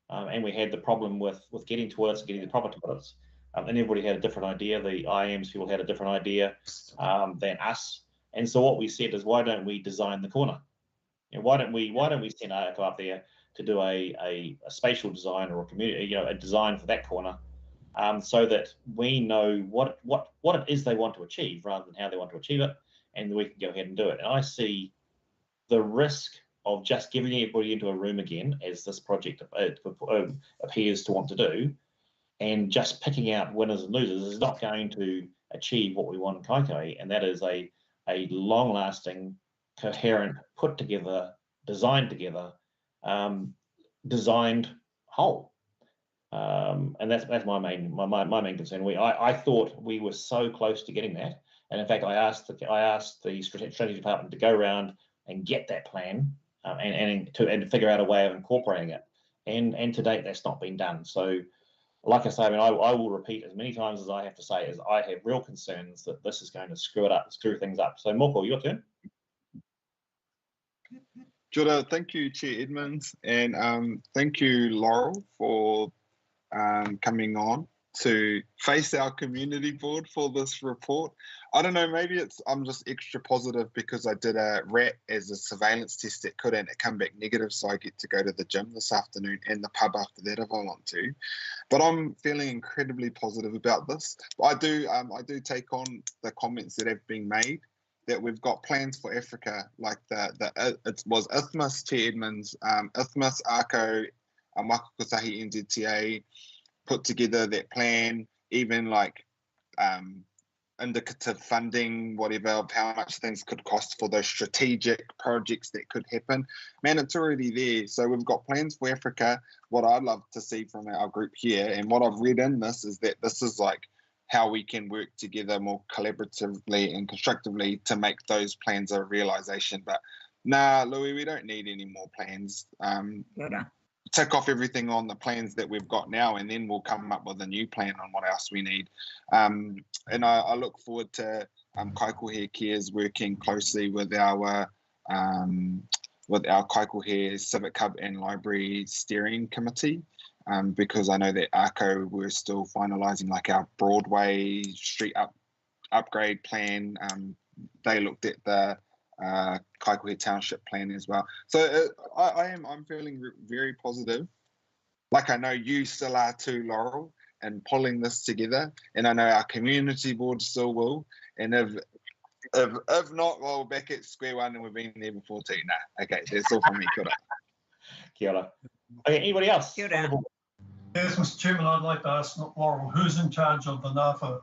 Speaker 1: and we had the problem with getting toilets and getting the proper toilets, and everybody had a different idea. The IAMs people had a different idea than us, and so what we said is, why don't we design the corner? Why don't we send ARCO up there to do a spatial design or a community, a design for that corner, so that we know what it is they want to achieve rather than how they want to achieve it, and we can go ahead and do it. And I see the risk of just giving everybody into a room again, as this project appears to want to do, and just picking out winners and losers is not going to achieve what we want in Kaikohe, and that is a long-lasting, coherent, put together, designed whole. And that's my main concern. I thought we were so close to getting that, and in fact, I asked the strategy department to go around and get that plan and to figure out a way of incorporating it. And to date, that's not been done. So, like I say, I mean, I will repeat as many times as I have to say, is I have real concerns that this is going to screw things up. So, Moko, your turn.
Speaker 12: Jordan, thank you, Chair Edmonds, and thank you, Laurel, for coming on to face our community board for this report. I don't know, maybe I'm just extra positive because I did a RAT as a surveillance test that couldn't come back negative, so I get to go to the gym this afternoon and the pub after that if I want to. But I'm feeling incredibly positive about this. I do take on the comments that have been made, that we've got plans for Africa, like it was ITHMUS, Chair Edmonds, ITHMUS, ARCO, Makakosahi NZTA, put together that plan, even like indicative funding, whatever, of how much things could cost for those strategic projects that could happen. Man, it's already there. So we've got plans for Africa. What I'd love to see from our group here, and what I've read in this, is that this is like how we can work together more collaboratively and constructively to make those plans a realization. But nah, Louis, we don't need any more plans. Tick off everything on the plans that we've got now, and then we'll come up with a new plan on what else we need. And I look forward to Kaikohe Cares working closely with our Kaikohe Civic Hub and Library Steering Committee, because I know that ARCO, we're still finalising like our Broadway street upgrade plan. They looked at the Kaikohe Township plan as well. So I'm feeling very positive. Like I know you still are too, Laurel, and pulling this together. And I know our community board still will. And if not, well, back at square one, and we've been there before too. Nah, okay, that's all from me. Kia ora.
Speaker 1: Kia ora. Okay, anybody else?
Speaker 4: Kia ora.
Speaker 3: Yes, Mr. Chairman, I'd like to ask Laurel, who's in charge of the NAFA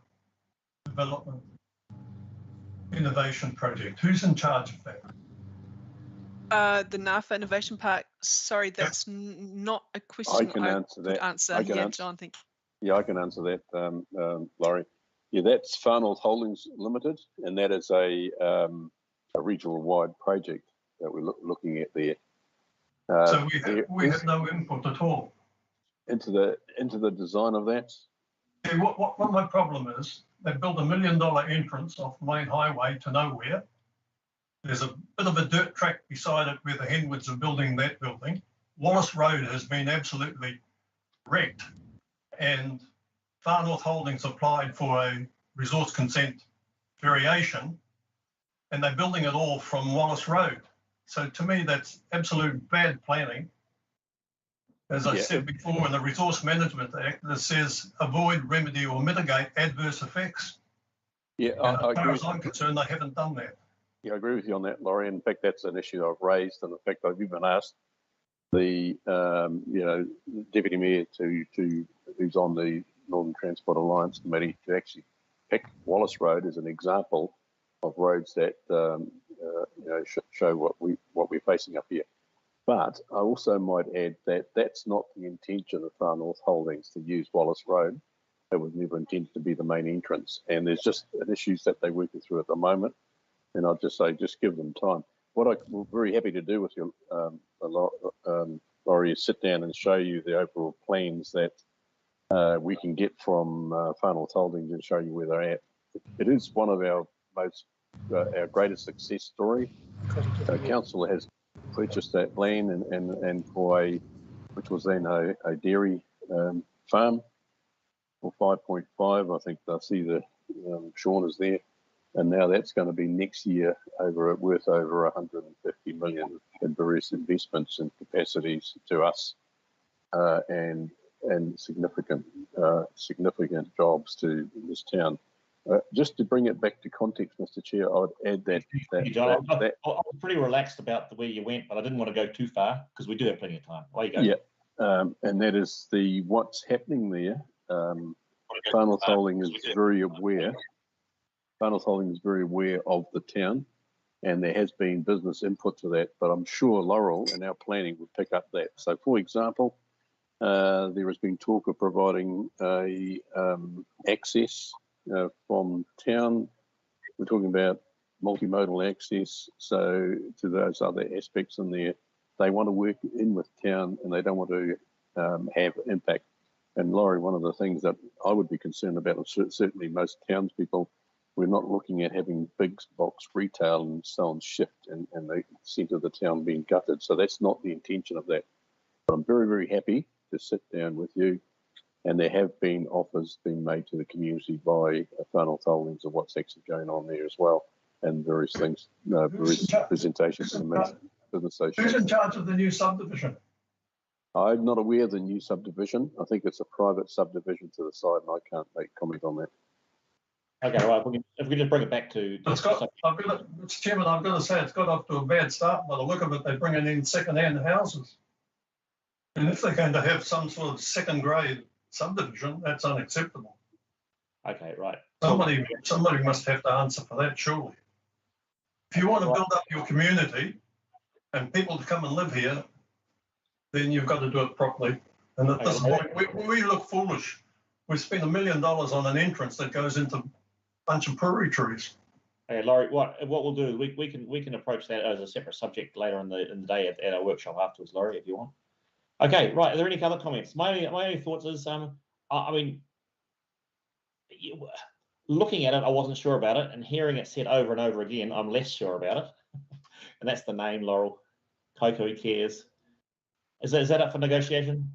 Speaker 3: development innovation project? Who's in charge of that?
Speaker 13: The NAFA Innovation Park. Sorry, that's not a question
Speaker 8: I can answer that.
Speaker 13: John, thank you.
Speaker 8: Yeah, I can answer that, Laurie. Yeah, that's Far North Holdings Limited, and that is a regional-wide project that we're looking at there.
Speaker 3: So we have no input at all
Speaker 8: into the design of that.
Speaker 3: See, what my problem is, they built $1 million entrance off main highway to nowhere. There's a bit of a dirt track beside it where the Henwoods are building that building. Wallace Road has been absolutely wrecked, and Far North Holdings applied for a resource consent variation, and they're building it all from Wallace Road. So to me, that's absolute bad planning. As I said before, in the Resource Management Act, that says avoid, remedy, or mitigate adverse effects.
Speaker 8: Yeah,
Speaker 3: as far as I'm concerned, they haven't done that.
Speaker 8: Yeah, I agree with you on that, Laurie. In fact, that's an issue I've raised, and in fact, I've even asked the Deputy Mayor who's on the Northern Transport Alliance Committee to actually pick Wallace Road as an example of roads that show what we're facing up here. But I also might add that that's not the intention of Far North Holdings to use Wallace Road. It was never intended to be the main entrance, and there's just issues that they're working through at the moment. And I'd just say, just give them time. What I'm very happy to do with you, Laurie, is sit down and show you the overall plans that we can get from Far North Holdings and show you where they're at. It is one of our greatest success story. Council has purchased that land and for which was then a dairy farm for 5.5. I think I see the Sean is there, and now that's going to be next year worth over 150 million in various investments and capacities to us, and significant jobs to this town. Just to bring it back to context, Mr. Chair, I would add that.
Speaker 1: I was pretty relaxed about the way you went, but I didn't want to go too far because we do have plenty of time. Away you go.
Speaker 8: Yeah, and that is what's happening there. Whānau Holding is very aware. Whānau Holding is very aware of the town, and there has been business input to that. But I'm sure Laurel and our planning would pick up that. So, for example, there has been talk of providing access from town. We're talking about multimodal access, so to those other aspects in there. They want to work in with town and they don't want to have impact. And Laurie, one of the things that I would be concerned about, and certainly most townspeople, we're not looking at having big box retail and so on shift and the centre of the town being gutted. So that's not the intention of that. But I'm very, very happy to sit down with you. And there have been offers being made to the community by Whānau Holdings of what's actually going on there as well, and various things, various presentations to the business association.
Speaker 3: Who's in charge of the new subdivision?
Speaker 8: I'm not aware of the new subdivision. I think it's a private subdivision to the side, and I can't make comment on that.
Speaker 1: Okay, right. If we just bring it back to.
Speaker 3: Mr. Chairman, I've got to say it's got off to a bad start. By the look of it, they're bringing in second-hand houses. And if they're going to have some sort of second-grade subdivision, that's unacceptable.
Speaker 1: Okay, right.
Speaker 3: Somebody must have to answer for that, surely. If you want to build up your community and people to come and live here, then you've got to do it properly. And at this point, we look foolish. We spent $1 million on an entrance that goes into a bunch of puri trees.
Speaker 1: Okay, Laurie, what we'll do is we can approach that as a separate subject later in the day at our workshop afterwards, Laurie, if you want. Okay, right. Are there any other comments? My only thoughts is, I mean, looking at it, I wasn't sure about it, and hearing it said over and over again, I'm less sure about it. And that's the name, Laurel. Kaikohe Cares. Is that up for negotiation?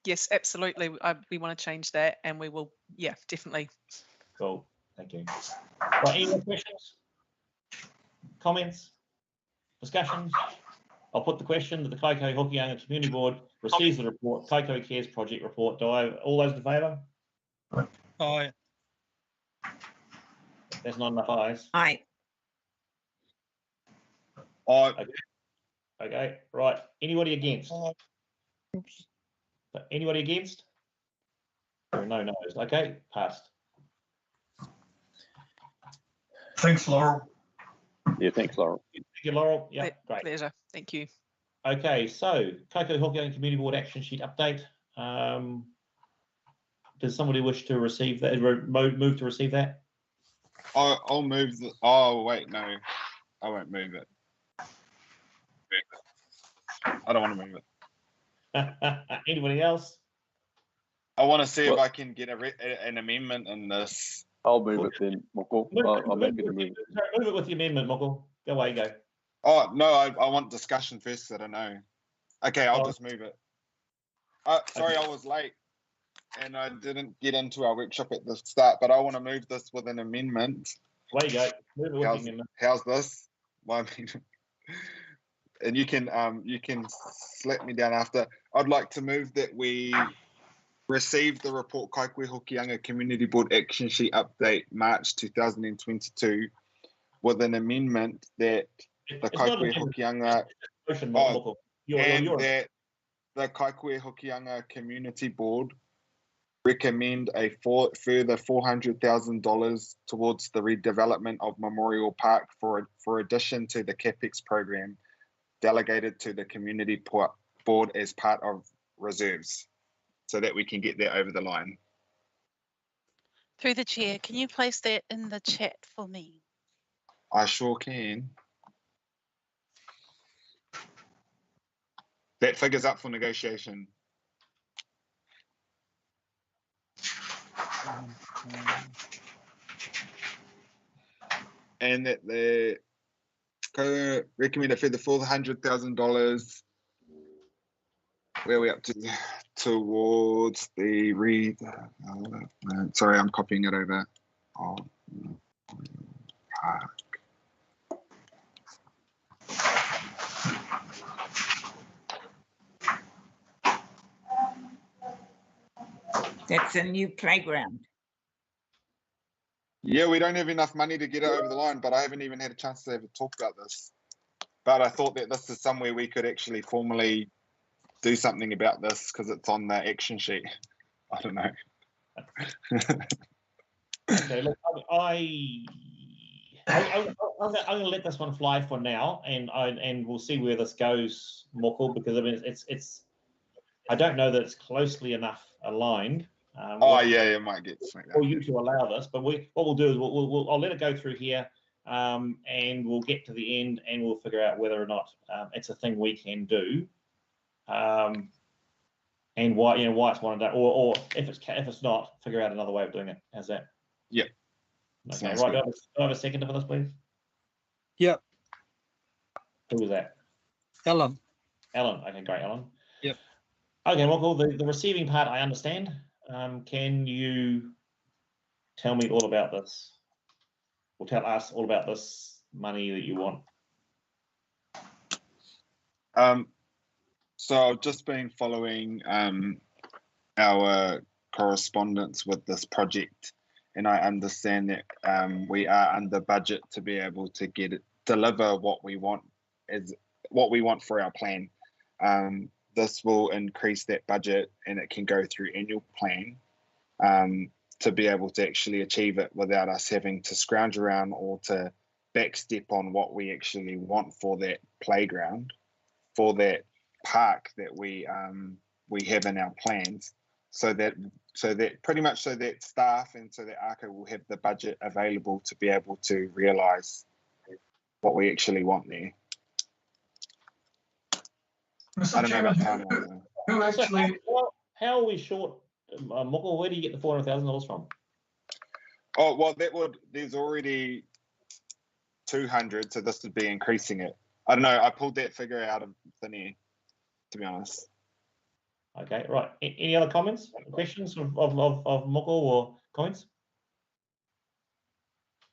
Speaker 13: Yes, absolutely. We want to change that, and we will. Yeah, definitely.
Speaker 1: Cool. Thank you. Right, any more questions? Comments? Discussions? I'll put the question that the Kaikohe-Hokianga Community Board receives the report, Kaikohe Cares project report. Do I have all those in favour?
Speaker 7: Aye.
Speaker 1: There's not enough ayes.
Speaker 4: Aye.
Speaker 1: Okay, right. Anybody against?
Speaker 7: Oops.
Speaker 1: Anybody against? There are no no's. Okay, passed.
Speaker 3: Thanks, Laurel.
Speaker 8: Yeah, thanks, Laurel.
Speaker 1: Thank you, Laurel. Yeah, great.
Speaker 13: Pleasure. Thank you.
Speaker 1: Okay, so Kaikohe-Hokianga Community Board action sheet update. Does somebody wish to receive that? Move to receive that?
Speaker 12: I'll move. Oh wait, no, I won't move it. I don't want to move it.
Speaker 1: Anybody else?
Speaker 12: I want to see if I can get an amendment in this.
Speaker 8: I'll move it then, Moko. I'll make it a move.
Speaker 1: Move it with the amendment, Moko. Go away, go.
Speaker 12: Oh no, I want discussion first. I don't know. Okay, I'll just move it. Sorry, I was late and I didn't get into our workshop at the start, but I want to move this with an amendment.
Speaker 1: Away you go. Move it with the amendment.
Speaker 12: How's this? My amendment. And you can slap me down after. I'd like to move that we receive the report Kaikohe-Hokianga Community Board Action Sheet Update March 2022 with an amendment that the Kaikohe-Hokianga that the Kaikohe-Hokianga Community Board recommend a further $400,000 towards the redevelopment of Memorial Park for addition to the CAPEX program delegated to the Community Board as part of reserves, so that we can get that over the line.
Speaker 6: Through the chair, can you place that in the chat for me?
Speaker 12: I sure can. That figure's up for negotiation. And that the recommend a further $400,000. Where are we up to? Towards the sorry, I'm copying it over. Oh, park.
Speaker 4: That's a new playground.
Speaker 12: Yeah, we don't have enough money to get it over the line, but I haven't even had a chance to have a talk about this. But I thought that this is somewhere we could actually formally do something about this because it's on the action sheet. I don't know.
Speaker 1: Okay, look, I'm going to let this one fly for now, and we'll see where this goes, Moko, because I mean it's I don't know that it's closely enough aligned.
Speaker 12: It might get smacked
Speaker 1: for
Speaker 12: out.
Speaker 1: you to allow this, but what we'll do is I'll let it go through here, and we'll get to the end, and we'll figure out whether or not it's a thing we can do, and why it's one of that, or if it's not, figure out another way of doing it. How's that?
Speaker 12: Yeah.
Speaker 1: Okay,
Speaker 12: Sounds
Speaker 1: right.
Speaker 12: good.
Speaker 1: Do I have a second for this, please?
Speaker 10: Yep.
Speaker 1: Who was that?
Speaker 10: Alan.
Speaker 1: Alan. Okay, great, Alan.
Speaker 10: Yep.
Speaker 1: Okay, well, cool. The receiving part, I understand. Can you tell me all about this? Or tell us all about this money that you want?
Speaker 12: So I've just been following our correspondence with this project, and I understand that we are under budget to be able to deliver what we want for our plan. This will increase that budget, and it can go through annual plan to be able to actually achieve it without us having to scrounge around or to backstep on what we actually want for that playground, for that park that we have in our plans, so that pretty much so that staff and so that ARCO will have the budget available to be able to realise what we actually want there.
Speaker 3: Mr. Chairman, who actually...
Speaker 1: How are we short, Moko? Where do you get the $400,000 from?
Speaker 12: Oh, well, there's already 200, so this would be increasing it. I don't know. I pulled that figure out of thin air, to be honest.
Speaker 1: Okay, right. Any other comments, questions of Moko or comments?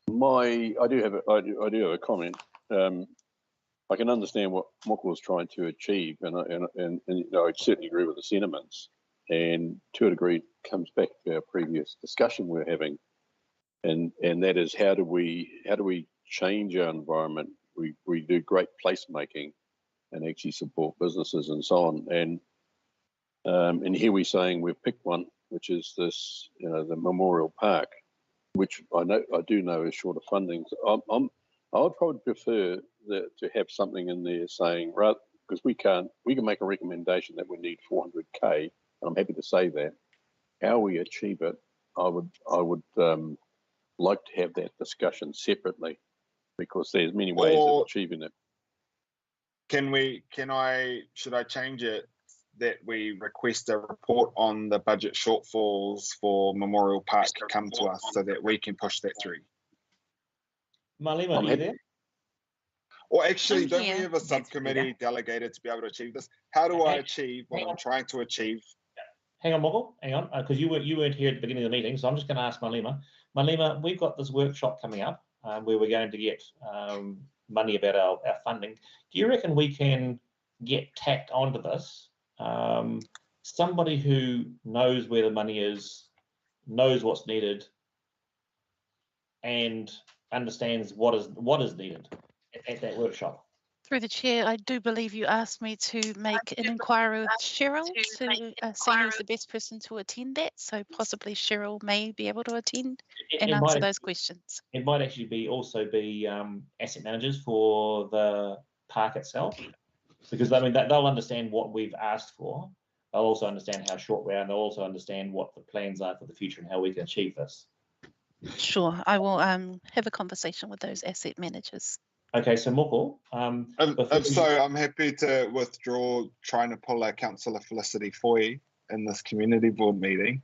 Speaker 8: I do have a comment. I can understand what Moko was trying to achieve, and I certainly agree with the sentiments. And to a degree, it comes back to our previous discussion we're having, and that is how do we change our environment? We do great placemaking and actually support businesses and so on. And here we're saying we've picked one, which is this, the Memorial Park, which I do know is short of funding. So I would probably prefer to have something in there saying, rather, because we can make a recommendation that we need 400K, and I'm happy to say that. How we achieve it, I would like to have that discussion separately, because there's many ways of achieving it.
Speaker 12: Should I change it that we request a report on the budget shortfalls for Memorial Park come to us so that we can push that through?
Speaker 1: Malima, are you there?
Speaker 12: Or actually, don't we
Speaker 6: here.
Speaker 12: have a subcommittee delegated to be able to achieve this? How do I achieve what I'm trying to achieve?
Speaker 1: Hang on, Moko, hang on, because you weren't here at the beginning of the meeting, so I'm just going to ask Malima. Malima, we've got this workshop coming up where we're going to get money about our funding. Do you reckon we can get tacked onto this? Somebody who knows where the money is, knows what's needed, and understands what is needed at that workshop.
Speaker 6: Through the chair, I do believe you asked me to make an inquiry with Cheryl to see who's the best person to attend that. So possibly Cheryl may be able to attend and answer those questions.
Speaker 1: It might actually also be asset managers for the park itself, because I mean they'll understand what we've asked for. They'll also understand how short we are, and they'll also understand what the plans are for the future and how we can achieve this.
Speaker 6: Sure, I will have a conversation with those asset managers.
Speaker 1: Okay, so Moko,
Speaker 12: if so, I'm happy to withdraw trying to pull a Councillor Felicity Foy in this community board meeting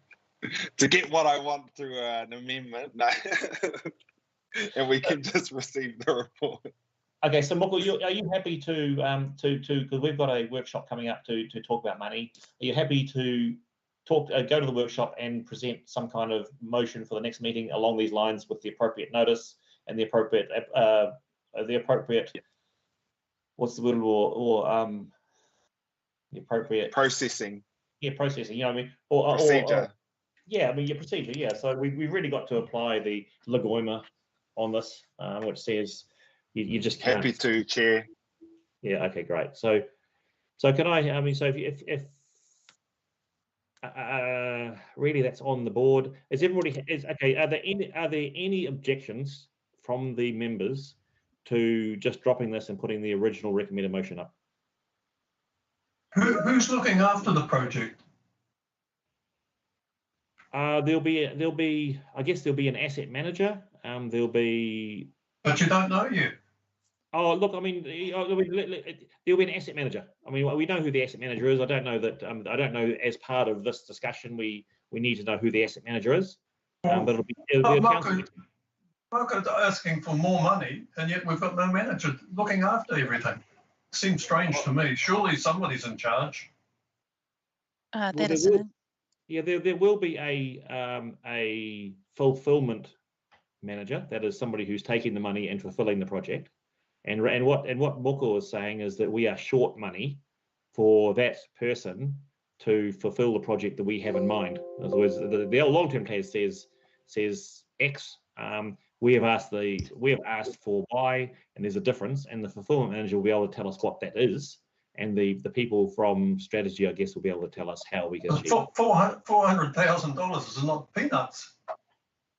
Speaker 12: to get what I want through an amendment. No. And we can just receive the report.
Speaker 1: Okay, so Moko, are you happy to because we've got a workshop coming up to talk about money. Are you happy to go to the workshop and present some kind of motion for the next meeting along these lines with the appropriate notice and the appropriate what's the word, or the appropriate
Speaker 12: processing?
Speaker 1: Yeah, processing. You know what I mean?
Speaker 12: Procedure.
Speaker 1: Yeah, I mean, your procedure, yeah. So we've really got to apply the legoima on this, which says you just can't.
Speaker 12: Happy to, Chair.
Speaker 1: Yeah, okay, great. So can I mean, so if really that's on the board. Is everybody, okay, are there any objections from the members to just dropping this and putting the original recommended motion up?
Speaker 3: Who's looking after the project?
Speaker 1: There'll be I guess there'll be an asset manager. There'll be.
Speaker 3: But you don't know yet.
Speaker 1: Oh, look, I mean, there'll be an asset manager. I mean, we know who the asset manager is. I don't know that. I don't know. As part of this discussion, we need to know who the asset manager is. But it'll be a council.
Speaker 3: Marco's asking for more money, and yet we've got no manager looking after everything. Seems strange to me. Surely somebody's in charge.
Speaker 6: That is an.
Speaker 1: Yeah, there will be a fulfillment manager. That is somebody who's taking the money and fulfilling the project. And what Moko is saying is that we are short money for that person to fulfill the project that we have in mind. In other words, the long-term plan says X. We have asked for Y, and there's a difference. And the fulfillment manager will be able to tell us what that is. And the people from strategy, I guess, will be able to tell us how we can achieve it.
Speaker 3: $400,000 is not peanuts.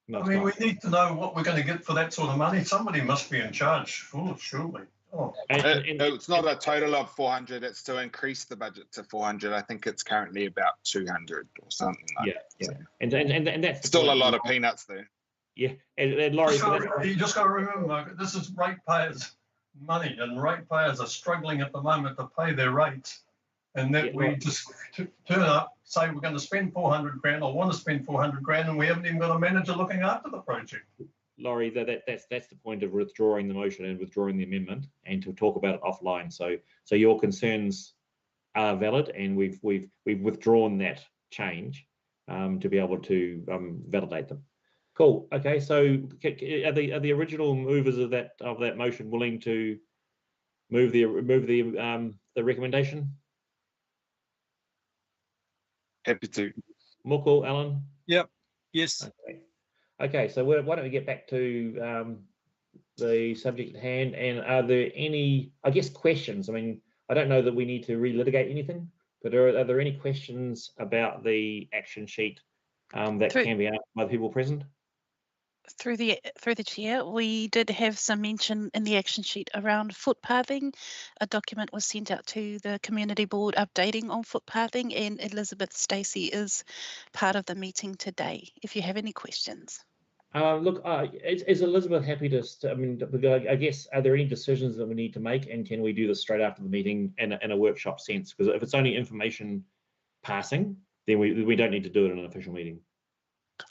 Speaker 1: No,
Speaker 3: I mean, we need to know what we're going to get for that sort of money. Somebody must be in charge. Oh, surely. Oh.
Speaker 12: It's not a total of 400. It's to increase the budget to 400. I think it's currently about 200 or something like that.
Speaker 1: Yeah. And that's
Speaker 12: still a lot of peanuts there.
Speaker 1: Yeah, and Laurie,
Speaker 3: you just got to remember, this is ratepayers' money, and ratepayers are struggling at the moment to pay their rates. And that we just turn up, say we're going to spend 400 grand or want to spend 400 grand, and we haven't even got a manager looking after the project.
Speaker 1: Laurie, that's the point of withdrawing the motion and withdrawing the amendment, and to talk about it offline. So your concerns are valid, and we've withdrawn that change to be able to validate them. Cool. Okay. So are the original movers of that motion willing to move the recommendation?
Speaker 12: Happy to.
Speaker 1: Moko, Alan?
Speaker 10: Yep. Yes.
Speaker 1: Okay, so why don't we get back to the subject at hand, and are there any, I guess, questions? I mean, I don't know that we need to relitigate anything, but are there any questions about the action sheet that can be asked by the people present?
Speaker 6: Through the chair, we did have some mention in the action sheet around footpathing. A document was sent out to the community board updating on footpathing, and Elizabeth Stacey is part of the meeting today. If you have any questions.
Speaker 1: Look, is Elizabeth happy to? I mean, I guess, are there any decisions that we need to make, and can we do this straight after the meeting in a workshop sense? Because if it's only information passing, then we don't need to do it in an official meeting.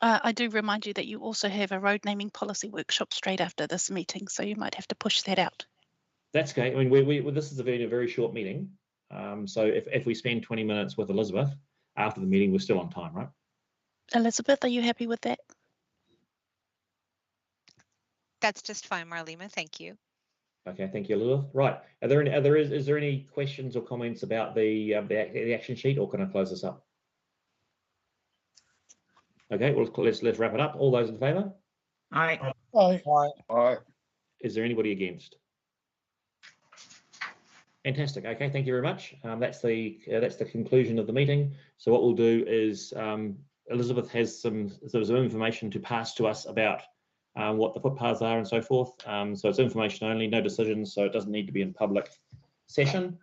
Speaker 6: I do remind you that you also have a road naming policy workshop straight after this meeting, so you might have to push that out.
Speaker 1: That's okay. I mean, this is a very short meeting, so if we spend 20 minutes with Elizabeth after the meeting, we're still on time, right?
Speaker 6: Elizabeth, are you happy with that?
Speaker 14: That's just fine, Marlema. Thank you.
Speaker 1: Okay, thank you, Elizabeth. Right. Is there any questions or comments about the action sheet, or can I close this up? Okay, well, let's wrap it up. All those in favour?
Speaker 4: Aye.
Speaker 7: Aye.
Speaker 12: Aye.
Speaker 1: Is there anybody against? Fantastic. Okay, thank you very much. That's the conclusion of the meeting. So what we'll do is Elizabeth has some information to pass to us about what the footpaths are and so forth. So it's information only, no decisions, so it doesn't need to be in public session.